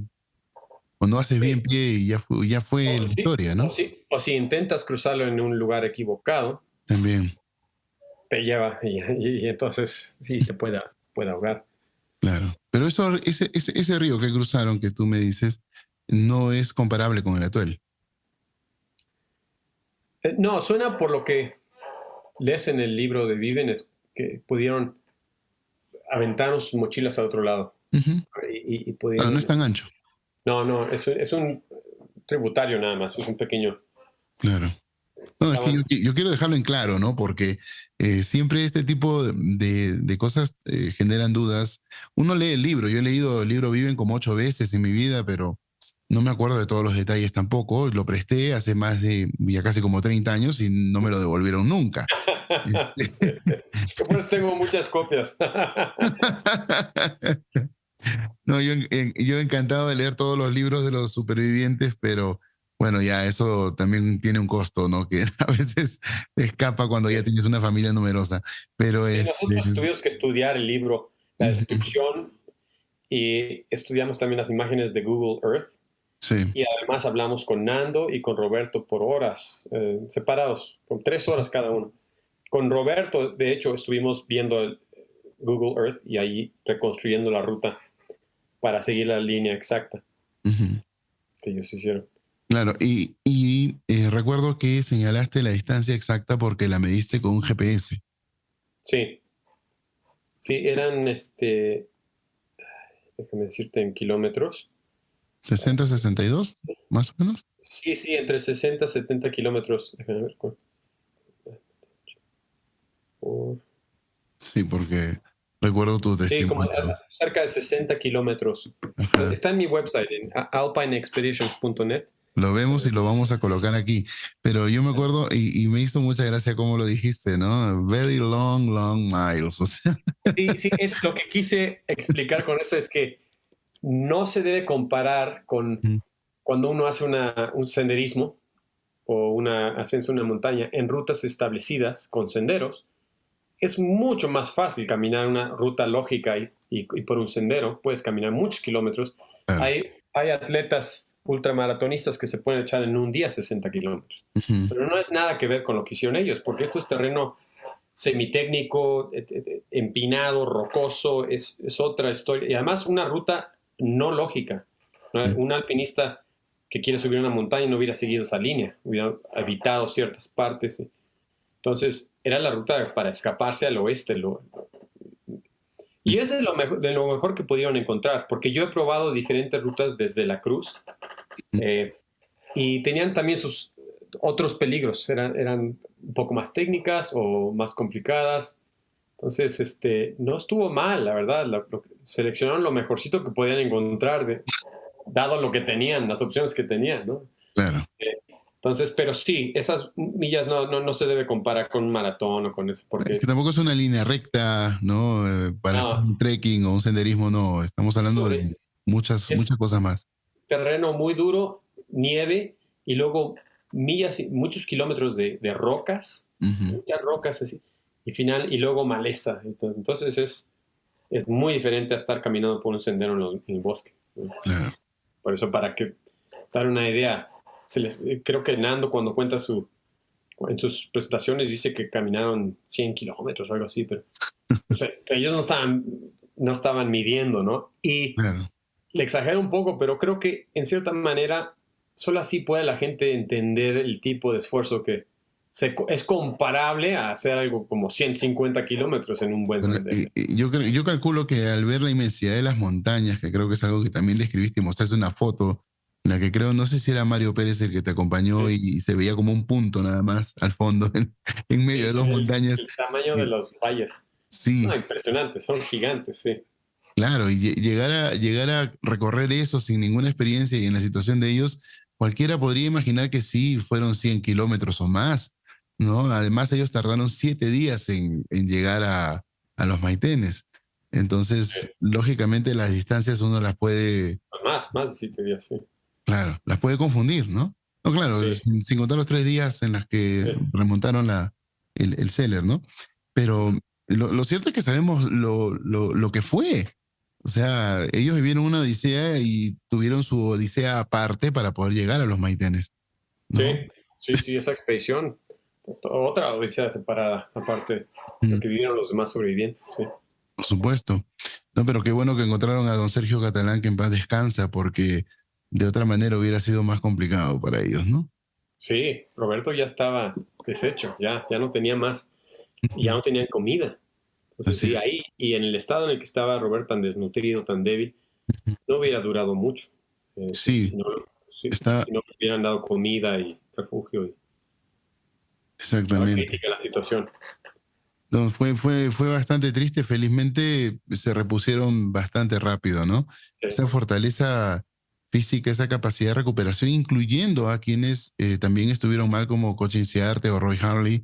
cuando haces bien Sí. pie ya fue la historia, ¿no? O si intentas cruzarlo en un lugar equivocado, También. te lleva y entonces sí te puede ahogar. claro. Pero ese río que cruzaron, que tú me dices, no es comparable con el Atuel. No, suena por lo que lees en el libro de Viven, es que pudieron aventar sus mochilas a otro lado Ujú. y Claro, no pudieron... es tan ancho. No, no, es un tributario nada más, es un pequeño... Claro. No, es que Estaban, yo quiero dejarlo en claro, ¿no? Porque siempre este tipo de cosas generan dudas. Uno lee el libro, yo he leído el libro Viven como 8 veces en mi vida, pero no me acuerdo de todos los detalles tampoco. Lo presté hace más de, ya casi como 30 años y no me lo devolvieron nunca. sí. Este, Yo por eso tengo muchas copias. No, yo encantado de leer todos los libros de los supervivientes, pero bueno, ya eso también tiene un costo, ¿no? Que a veces escapa cuando ya tienes una familia numerosa. Pero Sí, nosotros tuvimos que estudiar el libro, la ujú, descripción, y estudiamos también las imágenes de Google Earth. sí, Y además hablamos con Nando y con Roberto por horas, separados, con 3 horas cada uno. Con Roberto, de hecho, estuvimos viendo el Google Earth y ahí reconstruyendo la ruta para seguir la línea exacta ujú, que ellos hicieron. claro. Y recuerdo que señalaste la distancia exacta porque la mediste con un GPS. Sí, sí, eran, déjame decirte, en kilómetros. 60-62, más o menos. Sí, sí, entre 60 y 70 kilómetros. Déjame ver. Por- Sí, porque recuerdo tu sí, como testimonio. cerca de 60 kilómetros. Ajá. Está en mi website, en alpineexpeditions.net. Lo vemos y lo vamos a colocar aquí. Pero yo me acuerdo y me hizo mucha gracia cómo lo dijiste, ¿no? Very long, long miles. O sea, Sí, sí, es lo que quise explicar con eso es que no se debe comparar con ujú, cuando uno hace un senderismo o una ascenso a una montaña en rutas establecidas con senderos. Es mucho más fácil caminar una ruta lógica y por un sendero. Puedes caminar muchos kilómetros. claro. Hay atletas ultramaratonistas que se pueden echar en un día 60 kilómetros. Ujú, Pero no es nada que ver con lo que hicieron ellos, porque esto es terreno semitécnico, empinado, rocoso, es otra historia. Y además una ruta no lógica, ¿no? sí, Un alpinista que quiere subir una montaña no hubiera seguido esa línea, hubiera evitado ciertas partes. Entonces era la ruta para escaparse al oeste. Y es de lo mejor que pudieron encontrar, porque yo he probado diferentes rutas desde la Cruz ujú, eh, y tenían también sus otros peligros, eran un poco más técnicas o más complicadas. Entonces, no estuvo mal, la verdad. Seleccionaron lo mejorcito que podían encontrar, dado lo que tenían, las opciones que tenían, ¿no? claro. Entonces, pero sí, esas millas no se debe comparar con un maratón o con eso, Es que porque tampoco es una línea recta, ¿no? Para hacer no, un trekking o un senderismo, no. Estamos hablando sobre, de muchas, es muchas cosas más. terreno muy duro, nieve y luego millas, muchos kilómetros de rocas, Ujú, muchas rocas así, y luego maleza. Entonces es muy diferente a estar caminando por un sendero en el bosque, ¿no? claro. Por eso, para que dar una idea, creo que Nando cuando cuenta en sus presentaciones dice que caminaron 100 kilómetros o algo así, pero o sea, ellos no estaban midiendo, ¿no? Y Claro. le exagero un poco, pero creo que en cierta manera solo así puede la gente entender el tipo de esfuerzo que es comparable a hacer algo como 150 kilómetros en un buen Bueno, sendero. yo calculo que al ver la inmensidad de las montañas, que creo que es algo que también describiste y mostraste una foto, en la que creo, no sé si era Mario Pérez el que te acompañó Sí, y se veía como un punto nada más al fondo, en medio sí, de se dos ve montañas. el tamaño de Eh, los valles. No, Sí, impresionantes, son gigantes, sí. claro, y llegar a recorrer eso sin ninguna experiencia y en la situación de ellos, cualquiera podría imaginar que sí, fueron 100 kilómetros o más, ¿no? Además, ellos tardaron 7 días en llegar a los Maitenes. Entonces, Sí. lógicamente, las distancias uno las puede, Más de 7 días, sí. claro, las puede confundir, ¿no? No, claro, Sí, sin contar los 3 días en las que sí. remontaron el Seller, ¿no? Pero Ujú. lo cierto es que sabemos lo que fue. O sea, ellos vivieron una odisea y tuvieron su odisea aparte para poder llegar a los Maitenes, ¿no? Sí, sí, sí, esa expedición, otra odisea separada, aparte de lo Mm. que vivieron los demás sobrevivientes, sí. por supuesto. No, pero qué bueno que encontraron a don Sergio Catalán, que en paz descansa, porque de otra manera hubiera sido más complicado para ellos, ¿no? Sí, Roberto ya estaba deshecho, ya no tenía más, y ya Ujú. no tenían comida. Entonces, Así sí, es. ahí, y en el estado en el que estaba Roberto tan desnutrido, tan débil, Ujú. no hubiera durado mucho. Sí, Si no, está si no le hubieran dado comida y refugio. Y estaba exactamente. crítica la situación. No, fue bastante triste. Felizmente se repusieron bastante rápido, ¿no? Sí. Esa fortaleza física, esa capacidad de recuperación, incluyendo a quienes también estuvieron mal, como Cochin Siarte o Roy Harley,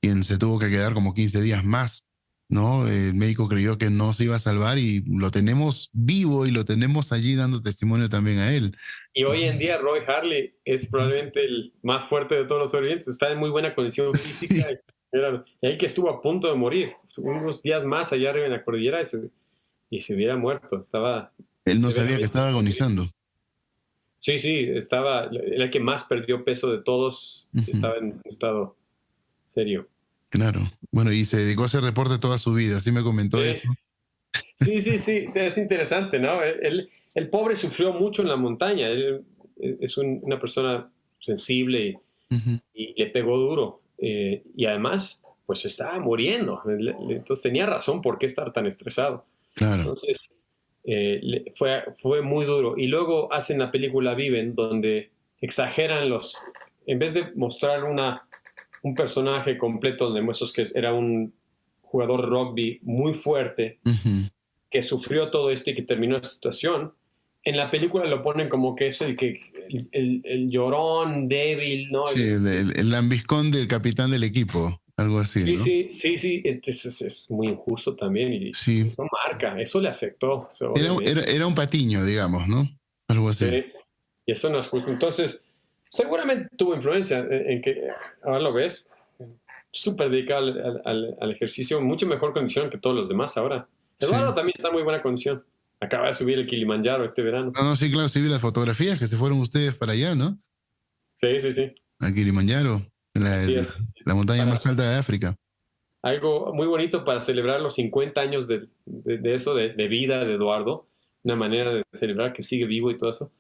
quien se tuvo que quedar como 15 días más, ¿no? El médico creyó que no se iba a salvar y lo tenemos vivo y lo tenemos allí dando testimonio también a él. Y hoy en Ujú. día Roy Harley es probablemente el más fuerte de todos los sobrevivientes. Está en muy buena condición física. Sí, Era él que estuvo a punto de morir. Unos días más allá arriba en la cordillera y se hubiera muerto. Estaba él no sabía que severamente estaba desnutrido. agonizando. Sí, sí, era el que más perdió peso de todos. Ujú. Estaba en un estado serio. Claro. Bueno, y se dedicó a hacer deporte toda su vida, así me comentó Sí, eso. sí, sí, sí, es interesante, ¿no? El pobre sufrió mucho en la montaña. Él es una persona sensible Ujú. y le pegó duro. Y además, pues estaba muriendo. Entonces tenía razón por qué estar tan estresado. Claro. Entonces, fue muy duro. Y luego hacen la película Viven, donde exageran en vez de mostrar un personaje completo, donde muestras que era un jugador de rugby muy fuerte, Ujú. que sufrió todo esto y que terminó esta situación, en la película lo ponen como que es el llorón débil, ¿no? Sí, el lambiscón del capitán del equipo, algo así, Sí, ¿no? sí, sí, sí, entonces es muy injusto también y Sí. eso marca, eso le afectó, eso, Era, obviamente. era un patiño, digamos, ¿no? Algo Sí, así. y eso no es justo. Entonces, seguramente tuvo influencia en que, ahora lo ves, súper dedicado al ejercicio, mucho mejor condición que todos los demás ahora. Eduardo Sí. también está en muy buena condición. Acaba de subir el Kilimanjaro este verano. No, no, sí, claro, sí vi las fotografías que se fueron ustedes para allá, ¿no? Sí, sí, sí, A Kilimanjaro, así es. la montaña Para más alta de África. algo muy bonito para celebrar los 50 años de eso, de vida de Eduardo, una manera de celebrar que sigue vivo y todo eso.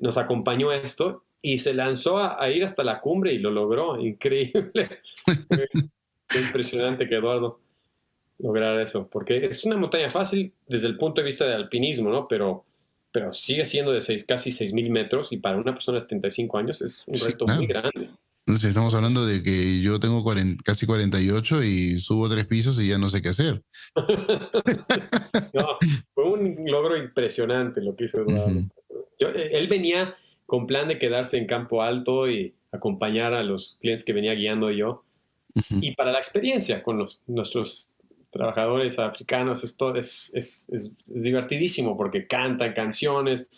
Nos acompañó a esto y se lanzó a ir hasta la cumbre y lo logró. Increíble. Qué impresionante que Eduardo lograra eso, porque es una montaña fácil desde el punto de vista del alpinismo, ¿no? Pero sigue siendo de casi 6.000 metros y para una persona de 75 años es un Sí, reto muy claro. grande. Entonces estamos hablando de que yo tengo casi 48 y subo 3 pisos y ya no sé qué hacer. No, fue un logro impresionante lo que hizo Eduardo. Ujú. Él venía con plan de quedarse en Campo Alto y acompañar a los clientes que venía guiando yo. Ujú. Y para la experiencia con nuestros trabajadores africanos, esto es divertidísimo porque cantan canciones,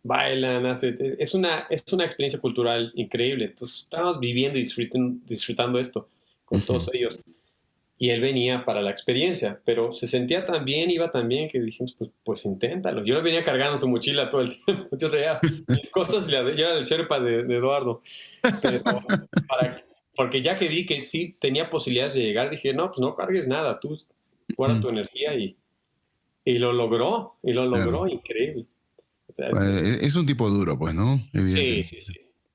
bailan, es una experiencia cultural increíble. Entonces, estábamos viviendo y disfrutando esto con Ujú. todos ellos. Y él venía para la experiencia, pero se sentía tan bien, iba tan bien que dijimos, pues inténtalo. Yo le venía cargando su mochila todo el tiempo. Yo traía mis cosas, yo era el Sherpa de Eduardo. Pero para, porque ya que vi que sí tenía posibilidades de llegar, dije, no, pues no cargues nada, tú guarda Ujú. tu energía y lo Claro. logró, increíble. O sea, Bueno, es un tipo duro, pues, ¿no? sí, Evidentemente. sí, sí.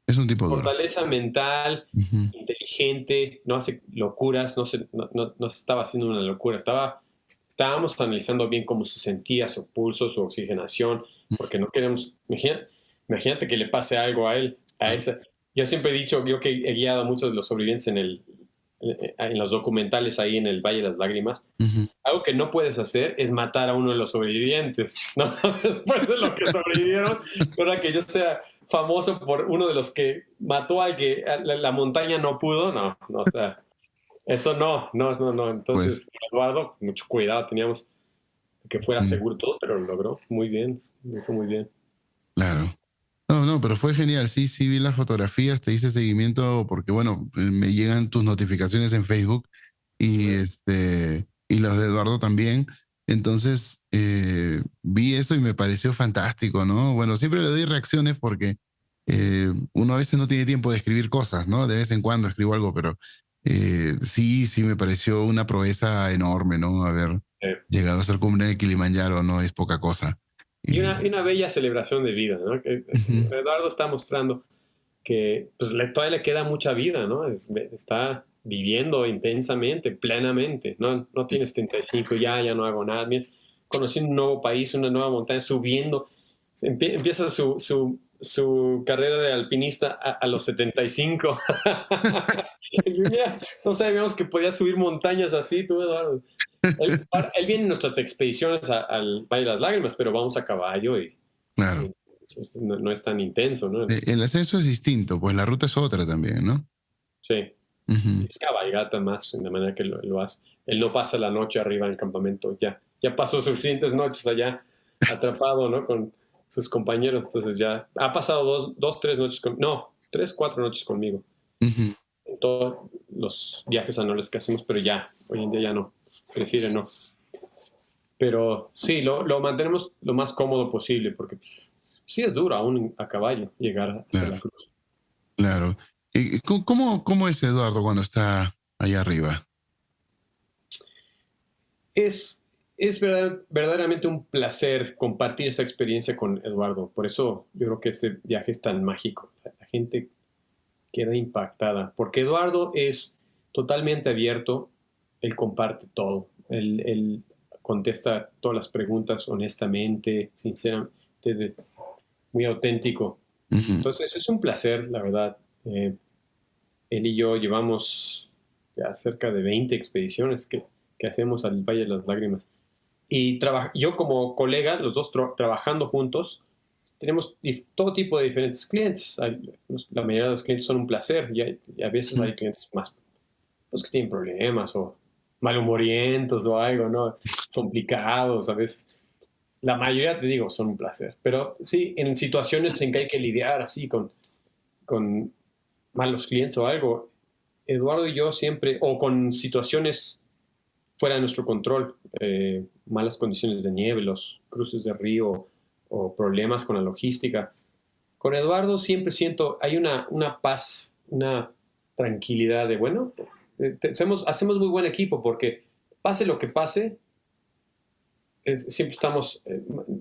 Es un tipo duro. Fortaleza mental, Ujú. inteligente, no hace locuras, no estaba haciendo una locura, estábamos analizando bien cómo se sentía, su pulso, su oxigenación, porque no queremos, imagínate que le pase algo a él, a Ah. esa. Yo siempre he dicho, yo que he guiado a muchos de los sobrevivientes en los documentales ahí en el Valle de las Lágrimas, Ujú. algo que no puedes hacer es matar a uno de los sobrevivientes, ¿no? Después de lo que sobrevivieron, ¿verdad? Que yo sea famoso por uno de los que mató al que la montaña no pudo, no, no, o sea, eso no, no, no, no. Pues, Entonces, Eduardo, mucho cuidado, teníamos que fuera mm, seguro todo, pero lo logró muy bien, lo hizo muy bien. claro. No, no, pero fue genial. Sí, sí, vi las fotografías, te hice seguimiento porque, bueno, me llegan tus notificaciones en Facebook y, y los de Eduardo también. Entonces, vi eso y me pareció fantástico, ¿no? Bueno, siempre le doy reacciones porque uno a veces no tiene tiempo de escribir cosas, ¿no? De vez en cuando escribo algo, pero Sí, sí, me pareció una proeza enorme, ¿no? Haber Eh, llegado a ser cumbre de Kilimanjaro no es poca cosa. y Y, una bella celebración de vida, ¿no? Que, ujú, Eduardo está mostrando que pues, todavía le queda mucha vida, ¿no? Está viviendo intensamente, plenamente, ¿no? No tienes 35, ya no hago nada. Mira, conocí un nuevo país, una nueva montaña, subiendo. Empieza su carrera de alpinista a los 75. Y mira, no sabíamos que podía subir montañas así, tú, Eduardo. Él viene en nuestras expediciones al Valle de las Lágrimas, pero vamos a caballo claro. y no es tan intenso, ¿no? El ascenso es distinto, pues la ruta es otra también, ¿no? Sí. Ujú, Es cabalgata más, de manera que lo hace. Él no pasa la noche arriba en el campamento, ya pasó suficientes noches allá atrapado, ¿no? Con sus compañeros, entonces ya ha pasado tres noches no, tres, cuatro noches conmigo ujú. en todos los viajes anuales que hacemos, pero ya, hoy en día ya no, prefiere no. Pero sí, lo mantenemos lo más cómodo posible, porque pues, sí es duro aún a caballo llegar hasta la Claro, cruz. claro. ¿Cómo es Eduardo cuando está allá arriba? Es, verdaderamente un placer compartir esa experiencia con Eduardo. Por eso yo creo que este viaje es tan mágico. La gente queda impactada, porque Eduardo es totalmente abierto, él comparte todo, él contesta todas las preguntas honestamente, sinceramente, muy auténtico. Ujú, Entonces es un placer, la verdad. Él y yo llevamos ya cerca de 20 expediciones que hacemos al Valle de las Lágrimas. Y yo como colega, los dos trabajando juntos, tenemos todo tipo de diferentes clientes. La mayoría de los clientes son un placer y a veces ujú. hay clientes más pues, que tienen problemas o malhumorientos o algo, ¿no? Complicados a veces. La mayoría, te digo, son un placer. Pero sí, en situaciones en que hay que lidiar así con malos clientes o algo, Eduardo y yo siempre, o con situaciones fuera de nuestro control, malas condiciones de nieve, los cruces de río o problemas con la logística. Con Eduardo siempre siento, hay una paz, una tranquilidad de, bueno, hacemos muy buen equipo porque pase lo que pase, siempre estamos,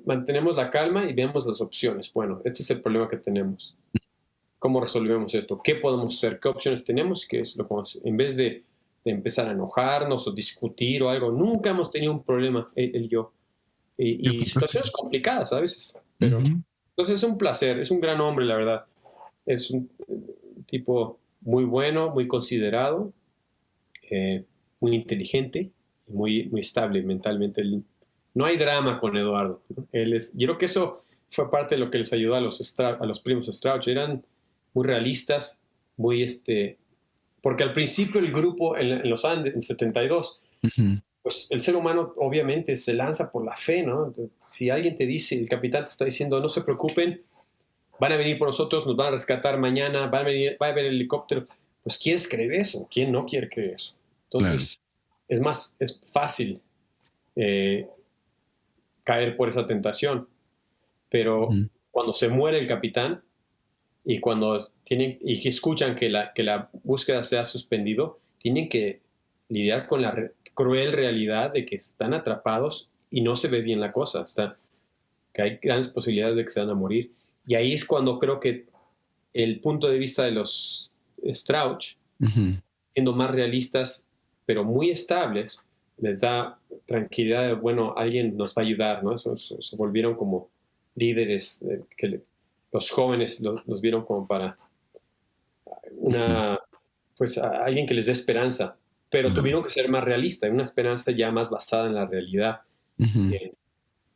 mantenemos la calma y vemos las opciones. Bueno, este es el problema que tenemos. ¿Cómo resolvemos esto? ¿Qué podemos hacer? ¿Qué opciones tenemos? ¿Qué es lo que en vez de empezar a enojarnos o discutir o algo, nunca hemos tenido un problema, él y yo. Qué Y fantástico. situaciones complicadas a veces, pero Ujú, entonces es un placer, es un gran hombre, la verdad. Es un tipo muy bueno, muy considerado, muy inteligente y muy estable mentalmente. No hay drama con Eduardo, ¿no? Yo creo que eso fue parte de lo que les ayudó a los primos Strauch. Eran muy realistas, muy porque al principio el grupo en los Andes, en 72, ujú. pues el ser humano obviamente se lanza por la fe, ¿no? Entonces, si alguien te dice, el capitán te está diciendo, no se preocupen, van a venir por nosotros, nos van a rescatar mañana, va a haber el helicóptero, pues ¿quieres creer eso? ¿Quién no quiere creer eso? Claro. Entonces, es fácil eh, caer por esa tentación, pero Ujú, cuando se muere el capitán y cuando y que escuchan que la búsqueda se ha suspendido, tienen que lidiar con la cruel realidad de que están atrapados y no se ve bien la cosa, que hay grandes posibilidades de que se van a morir. Y ahí es cuando creo que el punto de vista de los Strauch, ujú. siendo más realistas, pero muy estables, les da tranquilidad de, bueno, alguien nos va a ayudar, ¿no? Se volvieron como líderes, los jóvenes los vieron como para Ujú, una, pues alguien que les dé esperanza, pero claro, tuvieron que ser más realistas, una esperanza ya más basada en la realidad, ujú. en,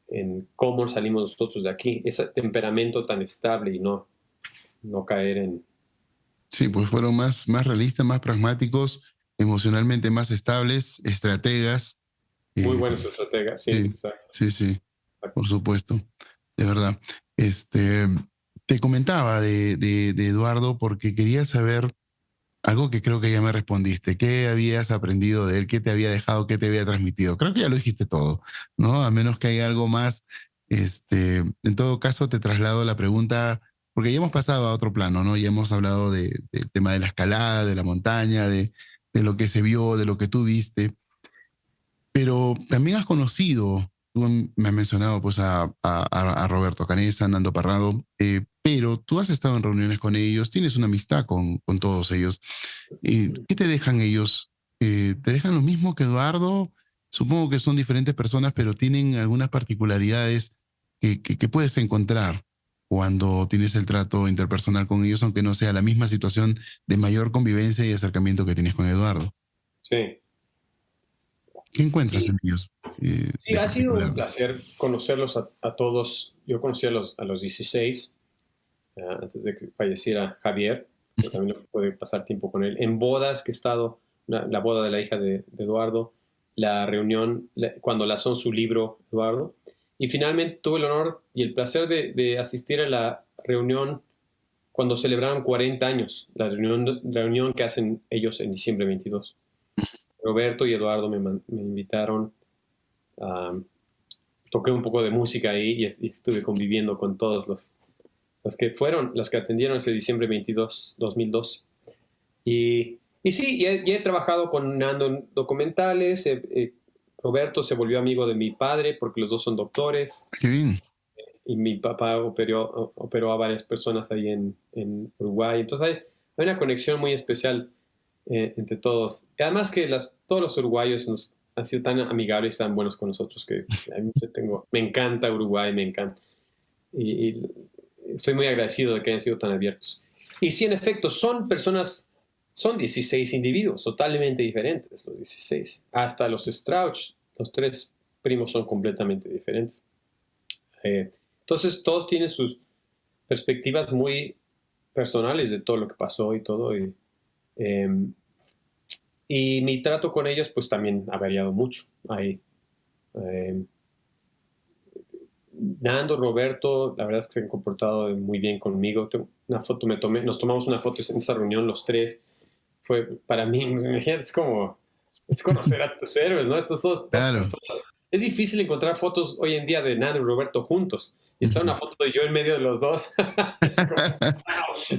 en cómo salimos nosotros de aquí, ese temperamento tan estable y no caer en... Sí, pues fueron más realistas, más pragmáticos, emocionalmente más estables, estrategas. Muy eh, buenos estrategas, sí, sí, exacto. sí, sí, por supuesto, de verdad. Este, te comentaba de Eduardo porque quería saber algo que creo que ya me respondiste. ¿Qué habías aprendido de él? ¿Qué te había dejado? ¿Qué te había transmitido? Creo que ya lo dijiste todo, ¿no? A menos que haya algo más. En todo caso, te traslado la pregunta, porque ya hemos pasado a otro plano, ¿no? Ya hemos hablado del tema de la escalada, de la montaña, de lo que se vio, de lo que tú viste, pero también has conocido, tú me has mencionado pues a Roberto Canessa, Nando Parrado, pero tú has estado en reuniones con ellos, tienes una amistad con todos ellos. ¿Qué te dejan ellos? ¿Te dejan lo mismo que Eduardo? Supongo que son diferentes personas, pero tienen algunas particularidades que puedes encontrar cuando tienes el trato interpersonal con ellos, aunque no sea la misma situación de mayor convivencia y acercamiento que tienes con Eduardo. Sí, ¿Qué encuentras sí, en ellos sí, de ha sido un particular? placer conocerlos a todos. Yo conocí a los 16, antes de que falleciera Javier, que también pude pasar tiempo con él. En bodas que he estado, la boda de la hija de Eduardo, la reunión, cuando lanzó su libro, Eduardo. Y finalmente tuve el honor y el placer de asistir a la reunión cuando celebraron 40 años, la reunión que hacen ellos en diciembre 22. Roberto y Eduardo me invitaron, um, toqué un poco de música ahí y estuve conviviendo con todos los que atendieron ese diciembre 22, 2002. Y sí, y he trabajado con Nando en documentales. Roberto se volvió amigo de mi padre porque los dos son doctores Qué bien, y mi papá operó a varias personas ahí en Uruguay. Entonces hay una conexión muy especial entre todos. Y además que todos los uruguayos han sido tan amigables, tan buenos con nosotros que a mí me encanta Uruguay, me encanta. Y estoy muy agradecido de que hayan sido tan abiertos. Y sí, en efecto, son 16 individuos totalmente diferentes, los 16. Hasta los Strauch, los tres primos son completamente diferentes. Entonces, todos tienen sus perspectivas muy personales de todo lo que pasó y todo. Eh, y mi trato con ellos, pues también ha variado mucho. Eh, Nando, Roberto, la verdad es que se han comportado muy bien conmigo. Una foto nos tomamos una foto en esa reunión los tres. Fue para mí, imagínate, es conocer a tus héroes, ¿no? Estas dos claro. personas. Es difícil encontrar fotos hoy en día de Nando y Roberto juntos. Y está Ujú. una foto de yo en medio de los dos. Es como,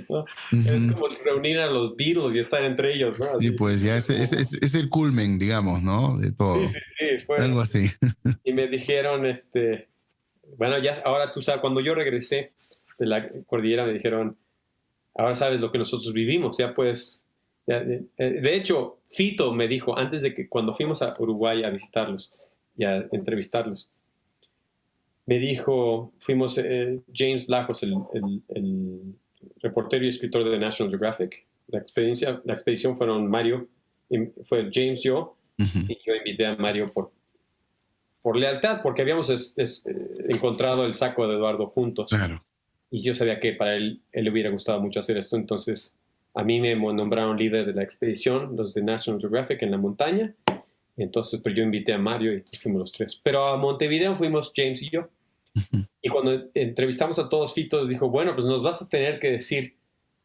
wow, ¿no? Es Ujú. como reunir a los Beatles y estar entre ellos, ¿no? Sí, Así, pues ya es el culmen, digamos, ¿no? De sí, todo. sí, sí, Algo así. y me dijeron, bueno, ya ahora tú sabes, cuando yo regresé de la cordillera me dijeron, ahora sabes lo que nosotros vivimos, ya pues, de hecho, Fito me dijo, antes de que cuando fuimos a Uruguay a visitarlos y a entrevistarlos, me dijo, fuimos, James Blajos, el reportero y escritor de National Geographic, la expedición fueron Mario, fue James, yo, Ujú. y yo invité a Mario por lealtad, porque habíamos encontrado el saco de Eduardo juntos Claro. y yo sabía que para él le hubiera gustado mucho hacer esto, entonces a mí me nombraron líder de la expedición, los de National Geographic en la montaña, entonces pues yo invité a Mario y fuimos los tres, pero a Montevideo fuimos James y yo, Ujú. y cuando entrevistamos a todos, Fito dijo, bueno, pues nos vas a tener que decir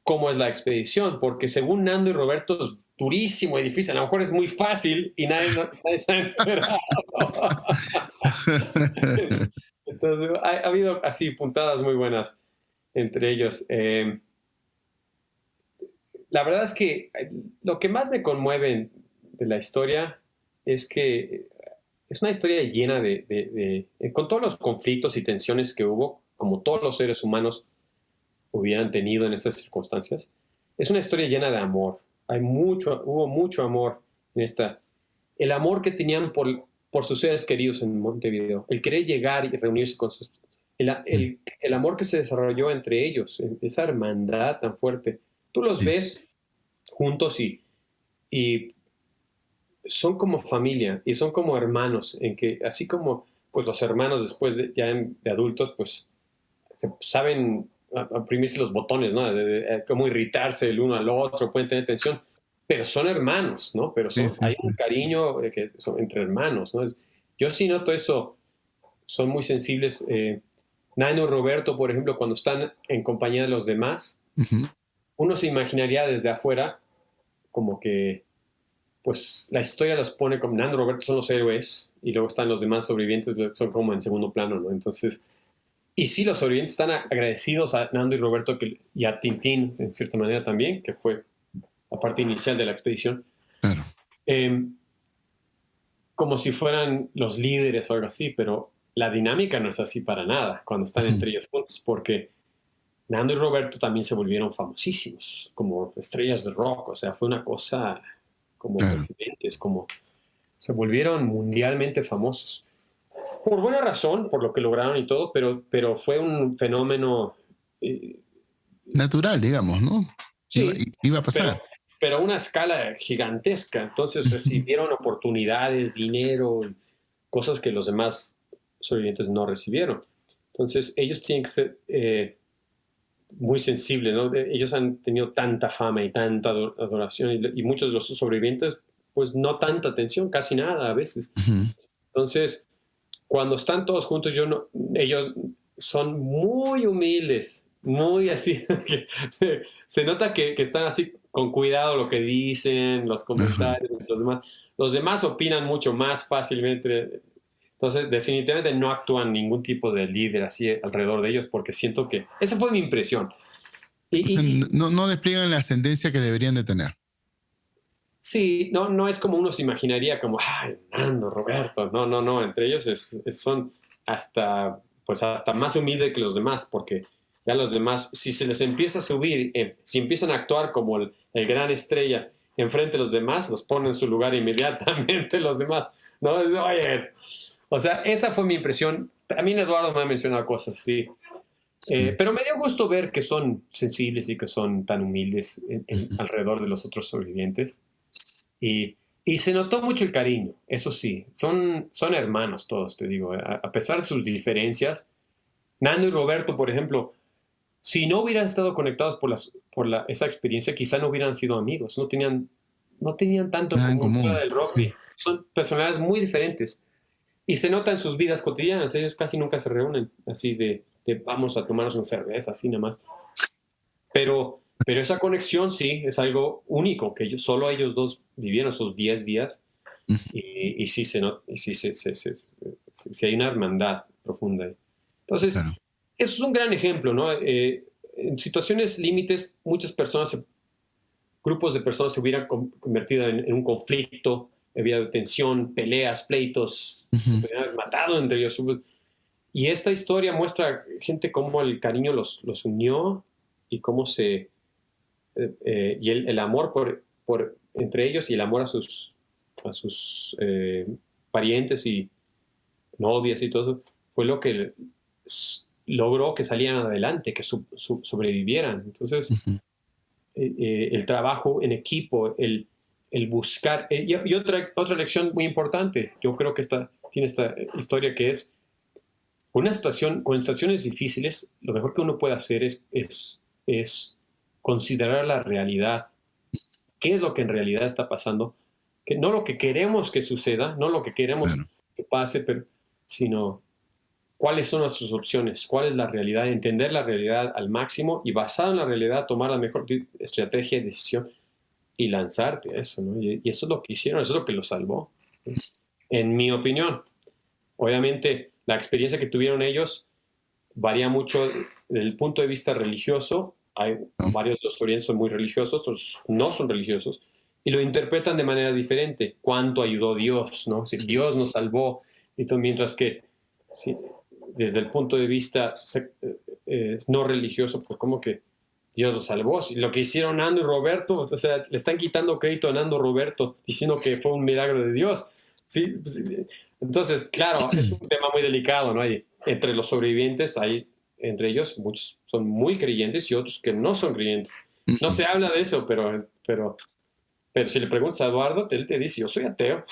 cómo es la expedición, porque según Nando y Roberto es durísimo y difícil, a lo mejor es muy fácil y nadie se ha enterado. Entonces, ha habido así puntadas muy buenas entre ellos. La verdad es que lo que más me conmueve de la historia es que es una historia llena con todos los conflictos y tensiones que hubo, como todos los seres humanos hubieran tenido en esas circunstancias. Es una historia llena de amor. Hubo mucho amor en esta. El amor que tenían por sus seres queridos en Montevideo, el querer llegar y reunirse con sus. El amor que se desarrolló entre ellos, esa hermandad tan fuerte. Tú los Sí, ves juntos y son como familia y son como hermanos, en que así como pues los hermanos después de adultos, pues saben oprimirse los botones, ¿no? Cómo irritarse el uno al otro, pueden tener tensión, pero son hermanos, ¿no? Pero sí, sí, hay sí. un cariño que son entre hermanos, ¿no? Yo sí noto eso, son muy sensibles. Nano y Roberto, por ejemplo, cuando están en compañía de los demás, Ujú. uno se imaginaría desde afuera como que pues la historia los pone como Nando y Roberto son los héroes y luego están los demás sobrevivientes, son como en segundo plano, ¿no? Entonces, y sí, los sobrevivientes están agradecidos a Nando y Roberto y a Tintín, en cierta manera también, que fue la parte inicial de la expedición, Claro. eh, como si fueran los líderes o algo así, pero la dinámica no es así para nada cuando están Ujú. entre ellos juntos, porque Nando y Roberto también se volvieron famosísimos, como estrellas de rock, o sea, fue una cosa como Claro. presidentes, como se volvieron mundialmente famosos. Por buena razón, por lo que lograron y todo, pero fue un fenómeno, eh, Natural, digamos, ¿no? sí, Iba a pero, pasar. pero a una escala gigantesca. Entonces Ujú. recibieron oportunidades, dinero, cosas que los demás sobrevivientes no recibieron. Entonces ellos tienen que ser muy sensibles, ¿no? Ellos han tenido tanta fama y tanta adoración y muchos de los sobrevivientes, pues no tanta atención, casi nada a veces. Ujú. Entonces, cuando están todos juntos, ellos son muy humildes, muy así. Se nota que están así con cuidado lo que dicen, los Ajá. comentarios, los demás. Los demás opinan mucho más fácilmente. Entonces, definitivamente no actúan ningún tipo de líder así alrededor de ellos, porque siento que esa fue mi impresión. Y, O sea, y- y no despliegan la ascendencia que deberían de tener. sí, no es como uno se imaginaría, como, ay, Nando, Roberto. No, no, no. Entre ellos son hasta, pues hasta más humildes que los demás, porque ya los demás, si se les empieza a subir, si empiezan a actuar como el gran estrella enfrente de los demás, los ponen en su lugar inmediatamente los demás. No, oye, o sea, esa fue mi impresión. También Eduardo me ha mencionado cosas así. Sí. Pero me dio gusto ver que son sensibles y que son tan humildes Ujú. alrededor de los otros sobrevivientes. Y se notó mucho el cariño, eso sí, son hermanos todos, te digo, a pesar de sus diferencias. Nando y Roberto, por ejemplo, si no hubieran estado conectados esa experiencia, quizá no hubieran sido amigos, no tenían tanto en Nada en común fuera común. del Sí. rugby. Son personalidades muy diferentes y se nota en sus vidas cotidianas. Ellos casi nunca se reúnen así de vamos a tomarnos una cerveza, así nada más. Pero esa conexión sí es algo único, que solo ellos dos vivieron esos 10 días Ujú. y sí, y sí, sí hay una hermandad profunda. Entonces, Claro. eso es un gran ejemplo, ¿no? En situaciones límites, grupos de personas se hubieran convertido en un conflicto, había tensión, peleas, pleitos, se Ujú. podrían haber matado entre ellos. Y esta historia muestra gente cómo el cariño los unió y cómo y el amor entre ellos y el amor a sus parientes y novias y todo, fue lo que logró que salieran adelante, que sobrevivieran. Entonces, Ujú. el trabajo en equipo, el buscar, y otra lección muy importante, yo creo que tiene esta historia que es, con situaciones difíciles, lo mejor que uno puede hacer es considerar la realidad. ¿Qué es lo que en realidad está pasando? Que no lo que queremos que suceda, no lo que queremos Claro. que pase, sino cuáles son nuestras opciones, cuál es la realidad, entender la realidad al máximo y basado en la realidad tomar la mejor estrategia y decisión y lanzarte a eso, ¿no? Y eso es lo que hicieron, eso es lo que los salvó, ¿sí? En mi opinión. Obviamente, la experiencia que tuvieron ellos varía mucho desde el punto de vista religioso. Hay ¿No? varios de los orientes son muy religiosos, otros no son religiosos, y lo interpretan de manera diferente. ¿Cuánto ayudó Dios? ¿No? Si Dios nos salvó, y mientras que si, desde el punto de vista no religioso, pues como que Dios los salvó. Si lo que hicieron Nando y Roberto, o sea, le están quitando crédito a Nando Roberto, diciendo que fue un milagro de Dios. Sí, pues, entonces, claro, es un tema muy delicado, ¿no? Entre los sobrevivientes hay, entre ellos, muchos son muy creyentes y otros que no son creyentes. No Ujú. se habla de eso, pero si le preguntas a Eduardo, él te dice, yo soy ateo.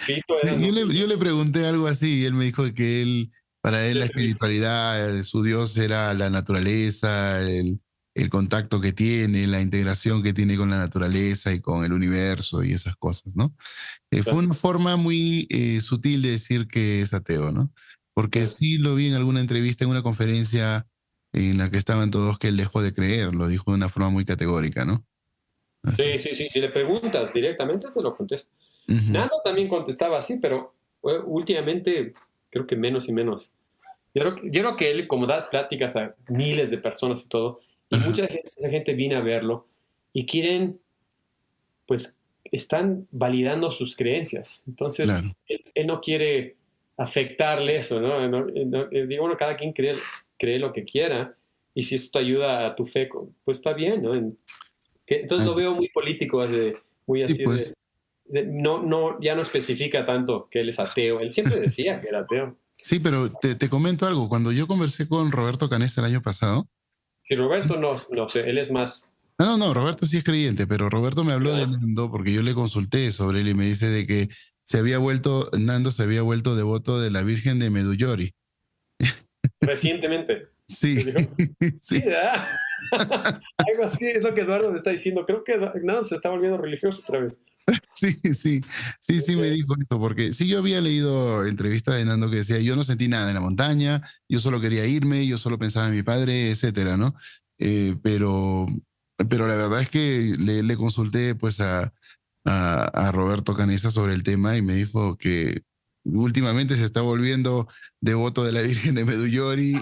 Pito era Yo no le, yo creyente. le pregunté algo así y él me dijo que para él ¿Qué la te dijo? espiritualidad, su Dios era la naturaleza, el contacto que tiene, la integración que tiene con la naturaleza y con el universo y esas cosas, ¿no? Fue Claro, una forma muy sutil de decir que es ateo, ¿no? Porque claro. sí lo vi en alguna entrevista, en una conferencia en la que estaban todos que él dejó de creer, lo dijo de una forma muy categórica, ¿no? Así. Sí, sí, sí, si le preguntas directamente te lo contesta. Ujú. Nando también contestaba así, pero últimamente creo que menos y menos. Yo creo que él, como da pláticas a miles de personas y todo, y Ajá. esa gente viene a verlo y quieren pues están validando sus creencias. Entonces, claro. él no quiere afectarle eso, ¿no? Digo, bueno, cada quien cree lo que quiera, y si esto ayuda a tu fe, pues está bien, ¿no? Entonces Ah, lo veo muy político, muy sí, así pues. ya no especifica tanto que él es ateo. Él siempre decía que era ateo. Sí, pero te comento algo. Cuando yo conversé con Roberto Canessa el año pasado, Si Roberto no sé, él es más. no, no, no, Roberto sí es creyente, pero Roberto me habló de ¿Ya? Nando porque yo le consulté sobre él y me dice de que Nando se había vuelto devoto de la Virgen de Medjugorje. Recientemente. Sí, ¿Te dijo? Sí, sí, ¿verdad? Algo así es lo que Eduardo me está diciendo. Creo que no, se está volviendo religioso otra vez. sí, sí, sí, sí me Ok. dijo esto, porque sí yo había leído entrevistas de Nando que decía, yo no sentí nada en la montaña, yo solo quería irme, yo solo pensaba en mi padre, etcétera, ¿no? Eh, pero, pero la verdad es que le consulté pues a Roberto Canessa sobre el tema y me dijo que últimamente se está volviendo devoto de la Virgen de Medjugorje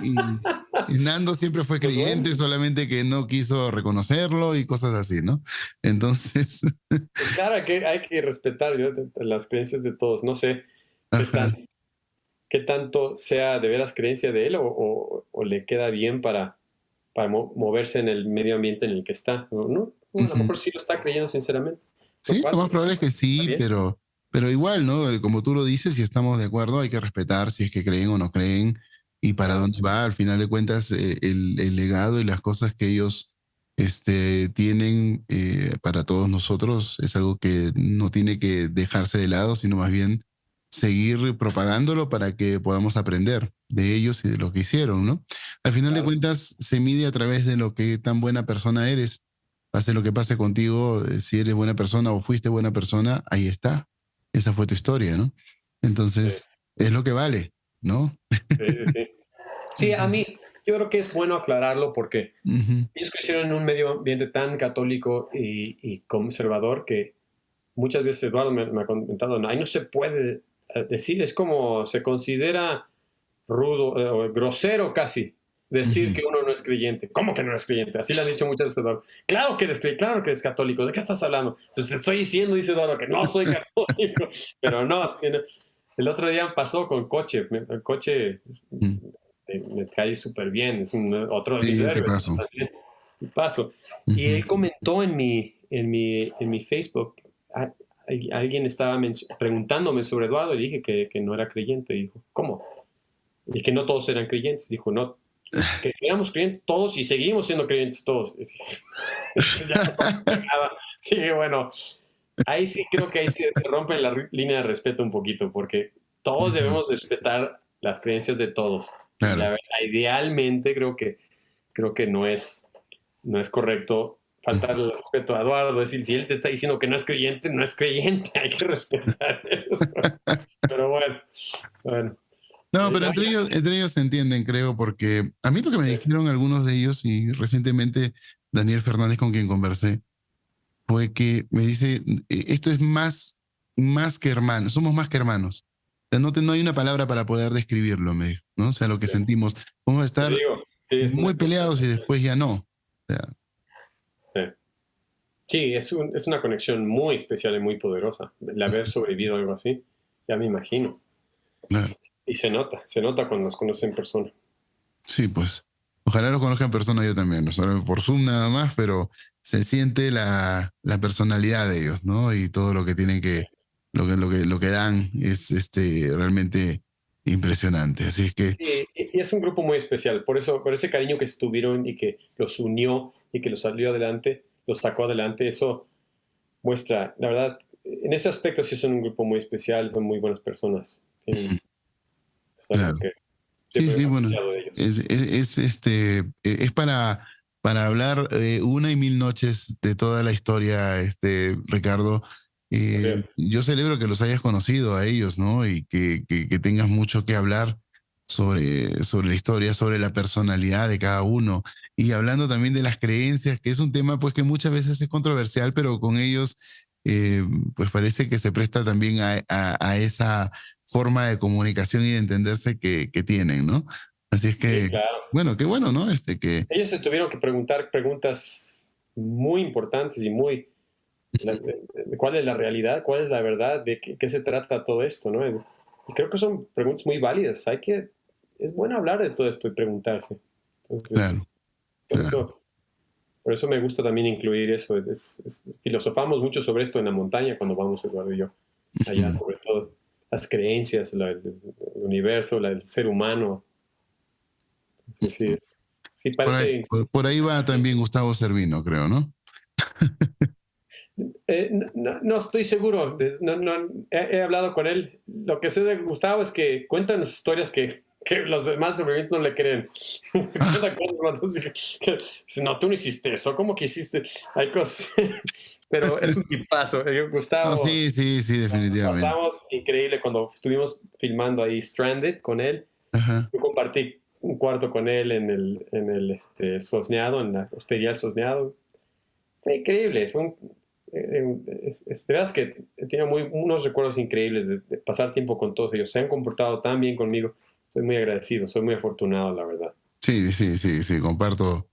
y Nando siempre fue Pues bueno, creyente, solamente que no quiso reconocerlo y cosas así, ¿no? Entonces, pues claro que hay que respetar, ¿no? Las creencias de todos. No sé qué tan, ajá. qué tanto sea de veras creencia de él, o le queda bien para moverse en el medio ambiente en el que está. ¿No? A lo Ujú. mejor sí lo está creyendo sinceramente. No Sí, lo pasa, más probable es que está sí, bien. pero igual, ¿no? Como tú lo dices, si estamos de acuerdo, hay que respetar si es que creen o no creen y para Claro, dónde va. Al final de cuentas, el legado y las cosas que ellos tienen para todos nosotros es algo que no tiene que dejarse de lado, sino más bien seguir propagándolo para que podamos aprender de ellos y de lo que hicieron, ¿no? Al final de claro. cuentas, se mide a través de lo que tan buena persona eres. Pase lo que pase contigo, si eres buena persona o fuiste buena persona, ahí está. Esa fue tu historia, ¿no? Sí, Entonces, es lo que vale, ¿no? sí, sí, sí. Sí, a Entonces, mí, yo creo que es bueno aclararlo porque ujú, ellos crecieron en un medio ambiente tan católico y conservador que muchas veces Eduardo me ha comentado, no, ahí no se puede decir, es como se considera rudo, o grosero casi, decir ujú. que uno no es creyente. ¿Cómo que no eres creyente? Así le han dicho muchas veces a Eduardo. Claro que eres creyente, claro que eres católico. ¿De qué estás hablando? Pues te estoy diciendo, dice Eduardo, que no soy católico. Pero no, el otro día pasó con Coche. El Coche Mm. me cae súper bien, es otro de mis Sí, te héroes paso. también. Y paso. Y Ujú. él comentó en mi Facebook, alguien estaba preguntándome sobre Eduardo, y dije que no era creyente. Y dijo, ¿cómo? Y que no todos eran creyentes. Dijo, no, que éramos creyentes todos y seguimos siendo creyentes todos. Entonces ya no nada. Y bueno, ahí sí creo que ahí se rompe la línea de respeto un poquito, porque todos Ujú. debemos respetar las creencias de todos. Y la Claro. verdad, idealmente creo que no es correcto faltar Ujú. el respeto a Eduardo, decir, si él te está diciendo que no es creyente, no es creyente, hay que respetar eso. Pero bueno, No, pero no, entre ellos se entienden, creo, porque a mí lo que me dijeron algunos de ellos y recientemente Daniel Fernández con quien conversé fue que me dice, esto es más que hermanos, somos más que hermanos. O sea, no hay una palabra para poder describirlo, me dijo, ¿no? O sea, lo que sentimos, vamos a te estar digo, sí, es muy una cosa. peleados y después ya no. O sea, Sí, sí, es una conexión muy especial y muy poderosa. El haber sobrevivido a algo así, ya me imagino. claro. Y se nota cuando los conoces en persona. Sí, pues. Ojalá lo conozca en persona yo también, no solo por Zoom nada más, pero se siente la personalidad de ellos, ¿no? Y todo lo que tienen lo que dan es realmente impresionante. Así es que, Sí, y es un grupo muy especial, por eso, por ese cariño que estuvieron y que los unió y que los salió adelante, los sacó adelante, eso muestra, la verdad, en ese aspecto sí son un grupo muy especial, son muy buenas personas. Es algo claro. que Sí, siempre he sí, bueno, apreciado de ellos. es para hablar una y mil noches de toda la historia, Ricardo. Así es. Yo celebro que los hayas conocido a ellos, ¿no? Y que tengas mucho que hablar sobre la historia, sobre la personalidad de cada uno. Y hablando también de las creencias, que es un tema pues que muchas veces es controversial, pero con ellos eh, pues parece que se presta también a esa forma de comunicación y de entenderse que tienen, ¿no? Así es Sí, que, claro. bueno, qué bueno, ¿no? Que, Ellos se tuvieron que preguntar preguntas muy importantes y muy, ¿Cuál es la realidad? ¿Cuál es la verdad? ¿De qué se trata todo esto? ¿No? Y creo que son preguntas muy válidas. Es bueno hablar de todo esto y preguntarse. Entonces, Claro, por claro. eso, por eso me gusta también incluir eso. Filosofamos mucho sobre esto en la montaña cuando vamos, Eduardo y yo, allá, Ujú. sobre todo las creencias, el universo, el ser humano. Entonces, sí parece. Por ahí va también Gustavo Servino, creo, ¿no? No estoy seguro. He hablado con él. Lo que sé de Gustavo es que cuentan historias que los demás sobrevivientes no le creen. Cuenta cosas, dice, no, tú no hiciste eso. ¿Cómo que hiciste? Hay cosas. Pero es un tipazo. No, Gustavo, sí, sí, sí, definitivamente. pasamos increíble cuando estuvimos filmando ahí Stranded con él. Ajá. Yo compartí un cuarto con él en el Sosneado, en la hostería del Sosneado. Fue increíble, de veras que he tenido unos recuerdos increíbles de pasar tiempo con todos ellos. Se han comportado tan bien conmigo. Soy muy agradecido, soy muy afortunado, la verdad. Sí, sí, sí, sí, comparto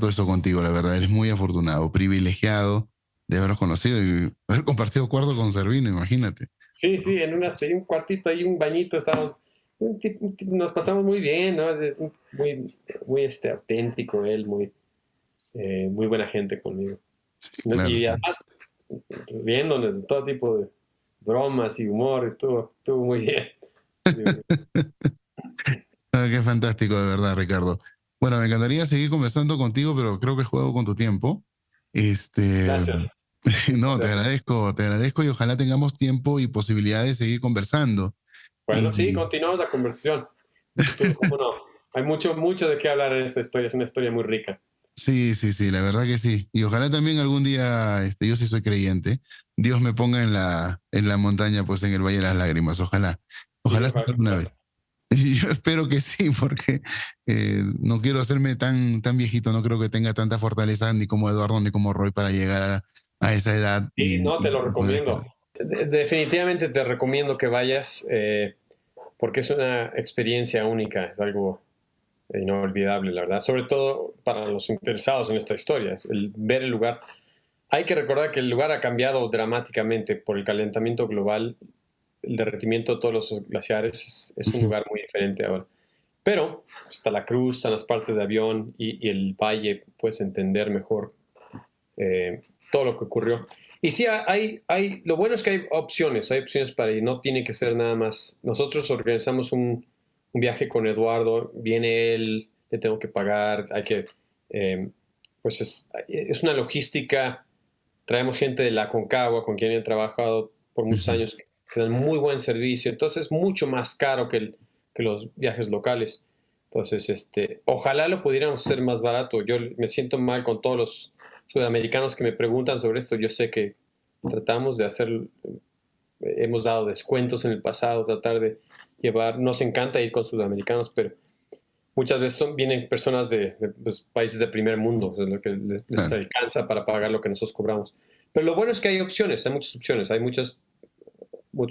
eso contigo, la verdad. Eres muy afortunado, privilegiado de haberlos conocido y haber compartido cuarto con Servino, imagínate. Sí, sí, un cuartito ahí, un bañito, nos pasamos muy bien, ¿no? Muy, muy auténtico él, muy buena gente conmigo. ¿No? Claro, Y sí. además, riéndonos de todo tipo de bromas y humor, estuvo muy bien. Ah, qué fantástico, de verdad, Ricardo. Bueno, me encantaría seguir conversando contigo, pero creo que juego con tu tiempo. Este, Gracias. no, Gracias. te agradezco y ojalá tengamos tiempo y posibilidad de seguir conversando. Bueno, sí, Y continuamos la conversación. En un futuro, ¿cómo no? Hay mucho, mucho de qué hablar en esta historia. Es una historia muy rica. sí, sí, sí, la verdad que sí. Y ojalá también algún día, yo sí soy creyente, Dios me ponga en la montaña, pues en el Valle de las Lágrimas. Ojalá, Sí, ojalá sea ojalá que alguna vez. puedas. Y yo espero que sí, porque no quiero hacerme tan viejito, no creo que tenga tanta fortaleza ni como Eduardo ni como Roy para llegar a esa edad Sí, no, te lo y poder recomiendo. escalar. Definitivamente te recomiendo que vayas porque es una experiencia única, es algo inolvidable, la verdad. Sobre todo para los interesados en esta historia, es el ver el lugar. Hay que recordar que el lugar ha cambiado dramáticamente por el calentamiento global, el derretimiento de todos los glaciares. Es un Ujú. lugar muy diferente ahora. Pero está la cruz, están las partes de avión y el valle, puedes entender mejor todo lo que ocurrió. Y sí, lo bueno es que hay opciones para ir, no tiene que ser nada más. Nosotros organizamos un viaje con Eduardo, viene él, le tengo que pagar, pues es una logística, traemos gente de la Concagua con quien he trabajado por muchos Ujú. años, que dan muy buen servicio, entonces es mucho más caro que los viajes locales. Entonces, ojalá lo pudiéramos hacer más barato. Yo me siento mal con todos los sudamericanos que me preguntan sobre esto. Yo sé que tratamos de hemos dado descuentos en el pasado, tratar de nos encanta ir con sudamericanos, pero muchas veces vienen personas de, pues, países de primer mundo, de lo que les Claro, alcanza para pagar lo que nosotros cobramos. Pero lo bueno es que hay opciones, hay muchas opciones, hay muchos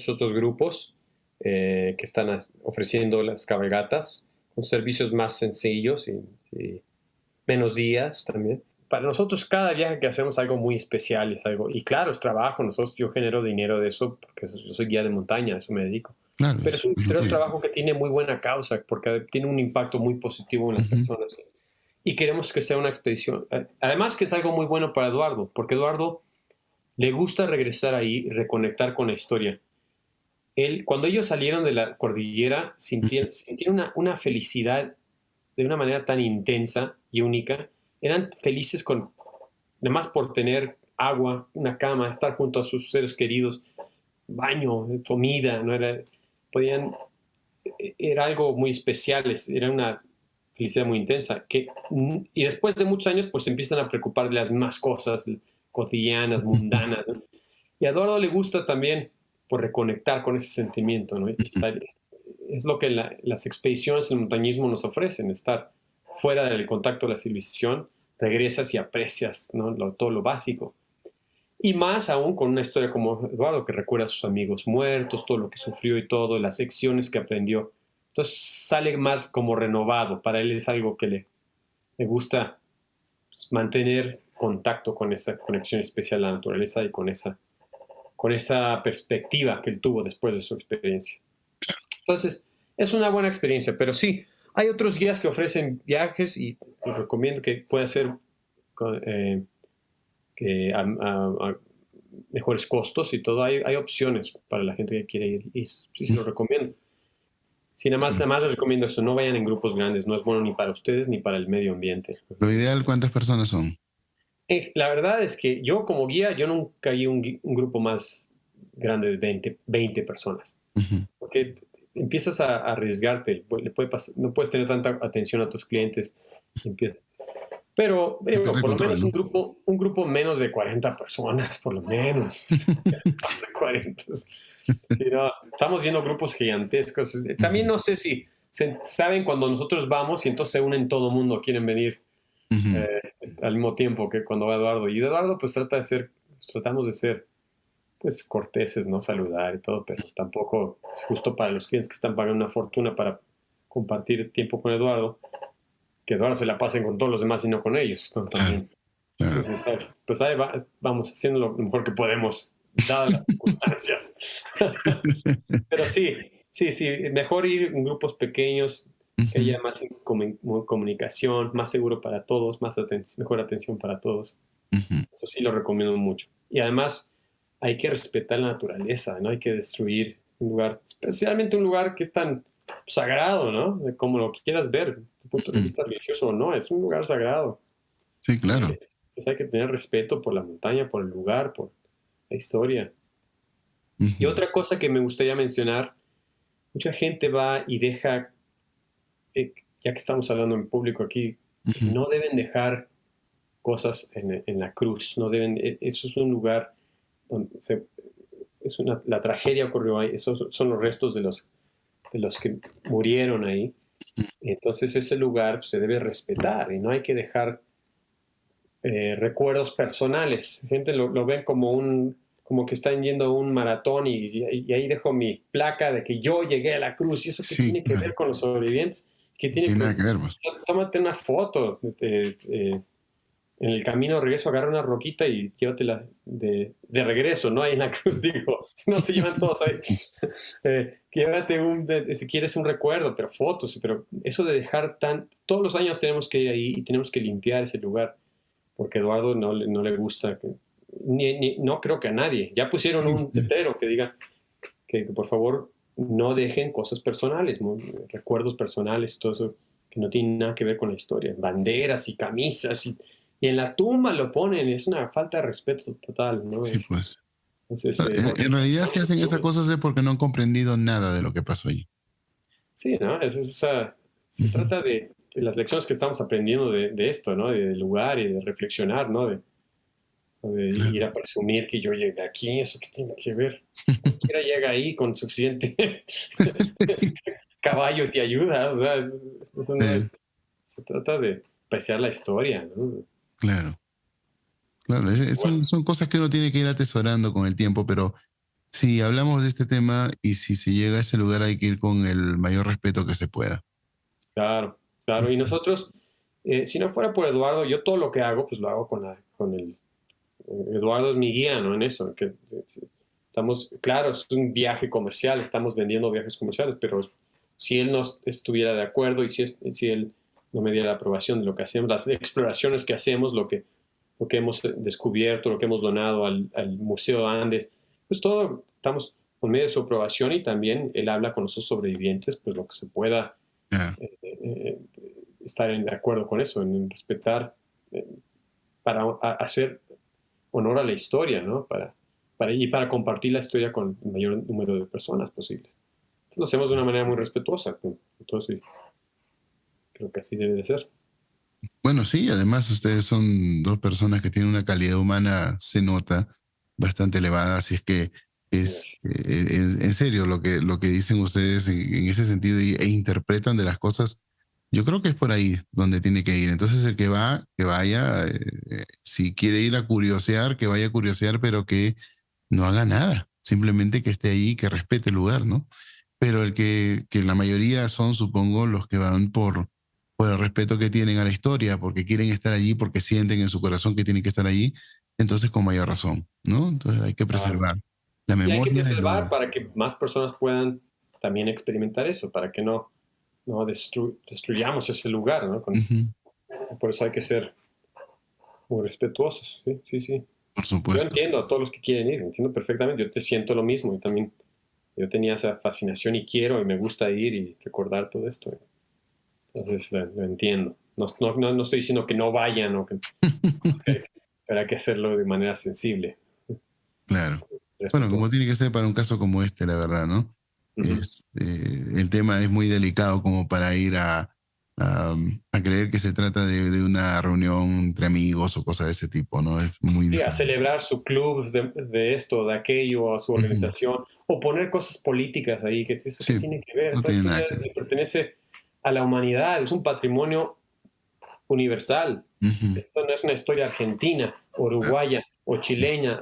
otros grupos que están ofreciendo las cabalgatas con servicios más sencillos y menos días también. Para nosotros cada viaje que hacemos es algo muy especial, y claro, es trabajo, yo genero dinero de eso porque yo soy guía de montaña, a eso me dedico. claro, Pero es trabajo que tiene muy buena causa porque tiene un impacto muy positivo en las ujú. personas. Y queremos que sea una expedición. Además que es algo muy bueno para Eduardo, porque Eduardo le gusta regresar ahí y reconectar con la historia. Cuando ellos salieron de la cordillera, sintieron una felicidad de una manera tan intensa y única. Eran felices además por tener agua, una cama, estar junto a sus seres queridos, baño, comida, ¿no? Podían, era algo muy especial, era una felicidad muy intensa. Y después de muchos años, pues se empiezan a preocupar de las más cosas cotidianas, mundanas, ¿no? Y a Eduardo le gusta también por reconectar con ese sentimiento, ¿no? Es lo que las expediciones del montañismo nos ofrecen, estar fuera del contacto de la civilización, regresas y aprecias, ¿no? Todo lo básico. Y más aún con una historia como Eduardo, que recuerda a sus amigos muertos, todo lo que sufrió y todo, las lecciones que aprendió. Entonces sale más como renovado. Para él es algo que le gusta, pues, mantener contacto con esa conexión especial a la naturaleza y con esa perspectiva que él tuvo después de su experiencia. Entonces, es una buena experiencia, pero sí, hay otros guías que ofrecen viajes y te recomiendo que pueda ser eh, que a mejores costos y todo. Hay opciones para la gente que quiere ir y sí se lo recomiendo. Sí, nada más les recomiendo eso, no vayan en grupos grandes, no es bueno ni para ustedes ni para el medio ambiente. Lo ideal, ¿cuántas personas son? La verdad es que yo como guía, yo nunca guío un grupo más grande de 20 personas, Ujú. porque empiezas a arriesgarte, no puedes tener tanta atención a tus clientes. Empiezas. Pero No tener por lo control, menos ¿no? un grupo menos de 40 personas, por lo menos. Más de 40. Sí, no, estamos viendo grupos gigantescos. También Ujú, no sé si saben cuando nosotros vamos y entonces se unen todo el mundo, quieren venir ujú. eh, al mismo tiempo que cuando va Eduardo. Y Eduardo pues tratamos de ser pues corteses, ¿no? Saludar y todo, pero tampoco es justo para los clientes que están pagando una fortuna para compartir tiempo con Eduardo, que Eduardo se la pasen con todos los demás y no con ellos, ¿no? Claro, También. claro. Entonces, pues ahí vamos haciendo lo mejor que podemos, dadas las circunstancias. Pero sí, sí, sí, mejor ir en grupos pequeños, que Ujú, haya más comunicación, más seguro para todos, mejor atención para todos. ujú. Eso sí lo recomiendo mucho. Y además hay que respetar la naturaleza, no hay que destruir un lugar, especialmente un lugar que es tan sagrado, ¿no? Como lo quieras ver, desde tu punto de Ujú. vista religioso o no, es un lugar sagrado. Sí, claro. Entonces hay que tener respeto por la montaña, por el lugar, por la historia. Y Ujú, otra cosa que me gustaría mencionar, mucha gente va y deja, ya que estamos hablando en público aquí, que ujú. no deben dejar cosas en la cruz, no deben, eso es un lugar donde la tragedia ocurrió ahí, esos son los restos de los que murieron ahí. Entonces ese lugar pues, se debe respetar y no hay que dejar recuerdos personales. Gente lo ve como que están yendo a un maratón y ahí dejo mi placa de que yo llegué a la cruz. ¿Y eso qué Sí, tiene que ver claro. con los sobrevivientes? ¿Qué No tiene tiene que nada que ver, pues. tómate una foto en el camino de regreso, agarra una roquita y llévatela de regreso, ¿no? Ahí en la cruz, digo, si no se llevan todos ahí. Llévate si quieres un recuerdo, pero fotos, pero eso de dejar todos los años tenemos que ir ahí y tenemos que limpiar ese lugar porque a Eduardo no le gusta, no creo que a nadie. Ya pusieron Sí, un sí. letrero que diga que por favor no dejen cosas personales, recuerdos personales, todo eso que no tiene nada que ver con la historia, banderas y camisas y en la tumba lo ponen, es una falta de respeto total, ¿no? Sí, pues. Entonces, En realidad, si hacen esas cosas es porque no han comprendido nada de lo que pasó allí. sí, ¿no? Se Ujú. trata de las lecciones que estamos aprendiendo de esto, ¿no? Del lugar y de reflexionar, ¿no? O de ir Claro. a presumir que yo llegué aquí, eso que tiene que ver. Cualquiera llega ahí con suficiente caballos y ayuda, o sea, eso no Sí, es, se trata de apreciar la historia, ¿no? claro. Claro, Bueno, son cosas que uno tiene que ir atesorando con el tiempo, pero si hablamos de este tema y si se llega a ese lugar hay que ir con el mayor respeto que se pueda. claro, claro. Y nosotros, si no fuera por Eduardo, yo todo lo que hago, pues lo hago con el, Eduardo es mi guía, ¿no? En eso, que estamos, claro, es un viaje comercial, estamos vendiendo viajes comerciales, pero si él no estuviera de acuerdo y si él no me diera la aprobación de lo que hacemos, las exploraciones que hacemos, lo que hemos descubierto, lo que hemos donado al Museo Andes, pues todo estamos con medio de su aprobación y también él habla con los sobrevivientes, pues lo que se pueda Claro, estar de acuerdo con eso, en respetar, eh, para hacer honor a la historia, ¿no? Y para compartir la historia con el mayor número de personas posibles. Entonces, lo hacemos de una manera muy respetuosa, entonces creo que así debe de ser. bueno, sí, además ustedes son dos personas que tienen una calidad humana, se nota, bastante elevada, así es que es en serio lo que dicen ustedes en ese sentido e interpretan de las cosas, yo creo que es por ahí donde tiene que ir. Entonces el que va, que vaya, si quiere ir a curiosear, que vaya a curiosear, pero que no haga nada, simplemente que esté ahí, que respete el lugar, ¿no? Pero que la mayoría son, supongo, los que van por el respeto que tienen a la historia, porque quieren estar allí, porque sienten en su corazón que tienen que estar allí, entonces con mayor razón, ¿no? Entonces hay que Claro. preservar la Y hay que memoria del preservar lugar. para que más personas puedan también experimentar eso, para que no destruyamos ese lugar, ¿no? Ujú, Por eso hay que ser muy respetuosos. Sí, sí, sí. por Yo supuesto. entiendo a todos los que quieren ir, entiendo perfectamente. Yo te siento lo mismo y también yo tenía esa fascinación y quiero y me gusta ir y recordar todo esto. Entonces lo entiendo. No estoy diciendo que no vayan o que, pero hay que hacerlo de manera sensible, Claro. Bueno, como respetuosa. tiene que ser para un caso como este, la verdad, ¿no? Ujú. El tema es muy delicado como para ir a creer que se trata de una reunión entre amigos o cosas de ese tipo, ¿no? Es muy Sí, a diferente. celebrar su club de esto, de aquello, a su Ujú. organización, o poner cosas políticas ahí, que eso qué Sí, tiene que ver, no esa tiene historia nada que ver. le pertenece a la humanidad, es un patrimonio universal. Ujú. Esto no es una historia argentina, uruguaya o chileña,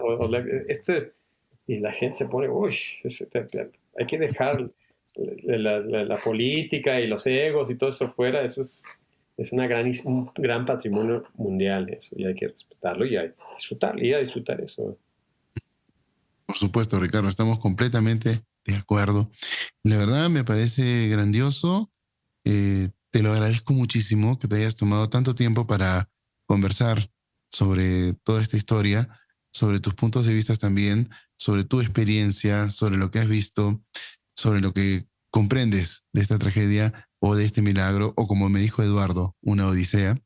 y la gente se pone, uy, hay que dejar la política y los egos y todo eso fuera, eso es un gran patrimonio mundial eso, y hay que respetarlo y hay que disfrutarlo, y a disfrutar eso. Por supuesto, Ricardo, estamos completamente de acuerdo. La verdad me parece grandioso. Te lo agradezco muchísimo que te hayas tomado tanto tiempo para conversar sobre toda esta historia, sobre tus puntos de vista también, sobre tu experiencia, sobre lo que has visto, sobre lo que comprendes de esta tragedia o de este milagro, o como me dijo Eduardo, una odisea. Mm.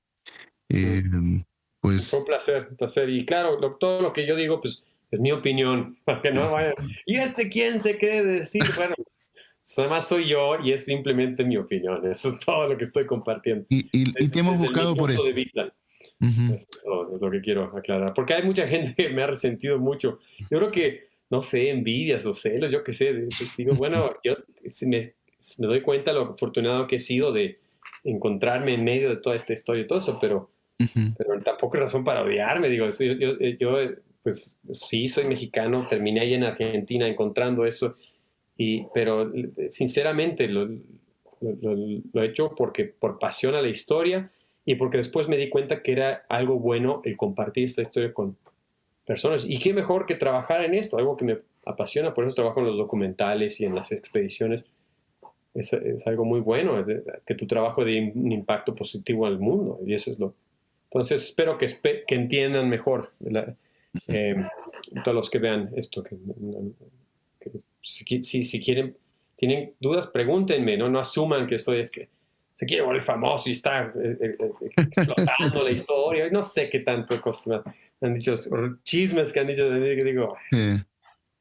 Eh, Fue pues un placer. Y claro, todo lo que yo digo, pues es mi opinión, para que no vayan. ¿Y quién se cree decir? Bueno, pues, además soy yo y es simplemente mi opinión. Eso es todo lo que estoy compartiendo. y te hemos Desde mi buscado por punto de eso. vista. Ujú. Eso es lo que quiero aclarar. Porque hay mucha gente que me ha resentido mucho. Yo creo que, no sé, envidias o celos, yo qué sé. Digo, bueno, yo me doy cuenta lo afortunado que he sido de encontrarme en medio de toda esta historia y todo eso, Ujú. pero tampoco es razón para odiarme. Digo, pues sí, soy mexicano, terminé ahí en Argentina encontrando eso, pero sinceramente lo he hecho por pasión a la historia y porque después me di cuenta que era algo bueno el compartir esta historia con personas. Y qué mejor que trabajar en esto, algo que me apasiona, por eso trabajo en los documentales y en las expediciones. Es algo muy bueno, que tu trabajo dé un impacto positivo al mundo. Y eso es lo. Entonces espero que entiendan mejor eh, todos los que vean esto. Que si quieren, tienen dudas, pregúntenme, no asuman que es que se quiere volver famoso y está explotando la historia. No sé qué tanto cosas me han dicho, chismes que han dicho de mí, que digo, Eh,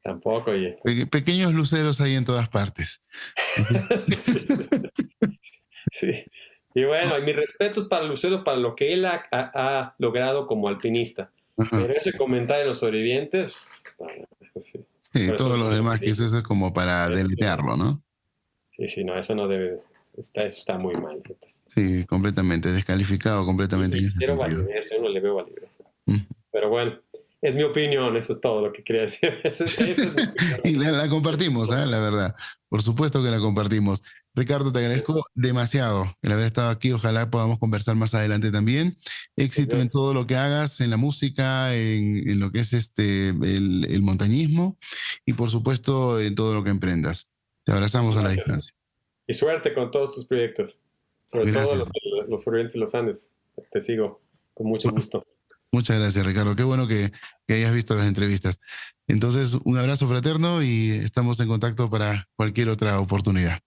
tampoco, oye. Pequeños luceros hay en todas partes. Sí. Sí. Y bueno, y mis respetos para Lucero, para lo que él ha logrado como alpinista. Ajá. Pero ese comentario de los sobrevivientes, bueno, eso sí. Sí, Por eso todo lo mismo lo demás que que digo. eso es como para Eso sí, no. deletearlo, ¿no? Sí, sí, no, eso no debe. Eso está muy mal. Sí, completamente, descalificado completamente en Y ese cero sentido. validez, yo no le veo validez. Mm. Pero bueno, es mi opinión, eso es todo lo que quería decir. Esa es mi opinión. Y la compartimos, ¿eh? La verdad. Por supuesto que la compartimos. Ricardo, te agradezco demasiado el haber estado aquí. Ojalá podamos conversar más adelante también. Muy Éxito en bien. todo lo que hagas, en la música, en lo que es el montañismo y por supuesto en todo lo que emprendas. Te abrazamos a la Gracias. distancia. Y suerte con todos tus proyectos, sobre todo Gracias. los sobrevivientes de los Andes. Te sigo con mucho gusto. Muchas gracias, Ricardo. Qué bueno que hayas visto las entrevistas. Entonces, un abrazo fraterno y estamos en contacto para cualquier otra oportunidad.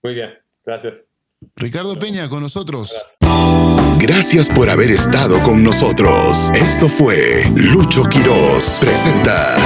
Muy bien, gracias. Ricardo Nos vemos. Peña con Un nosotros. abrazo. Gracias por haber estado con nosotros. Esto fue Lucho Quiroz presenta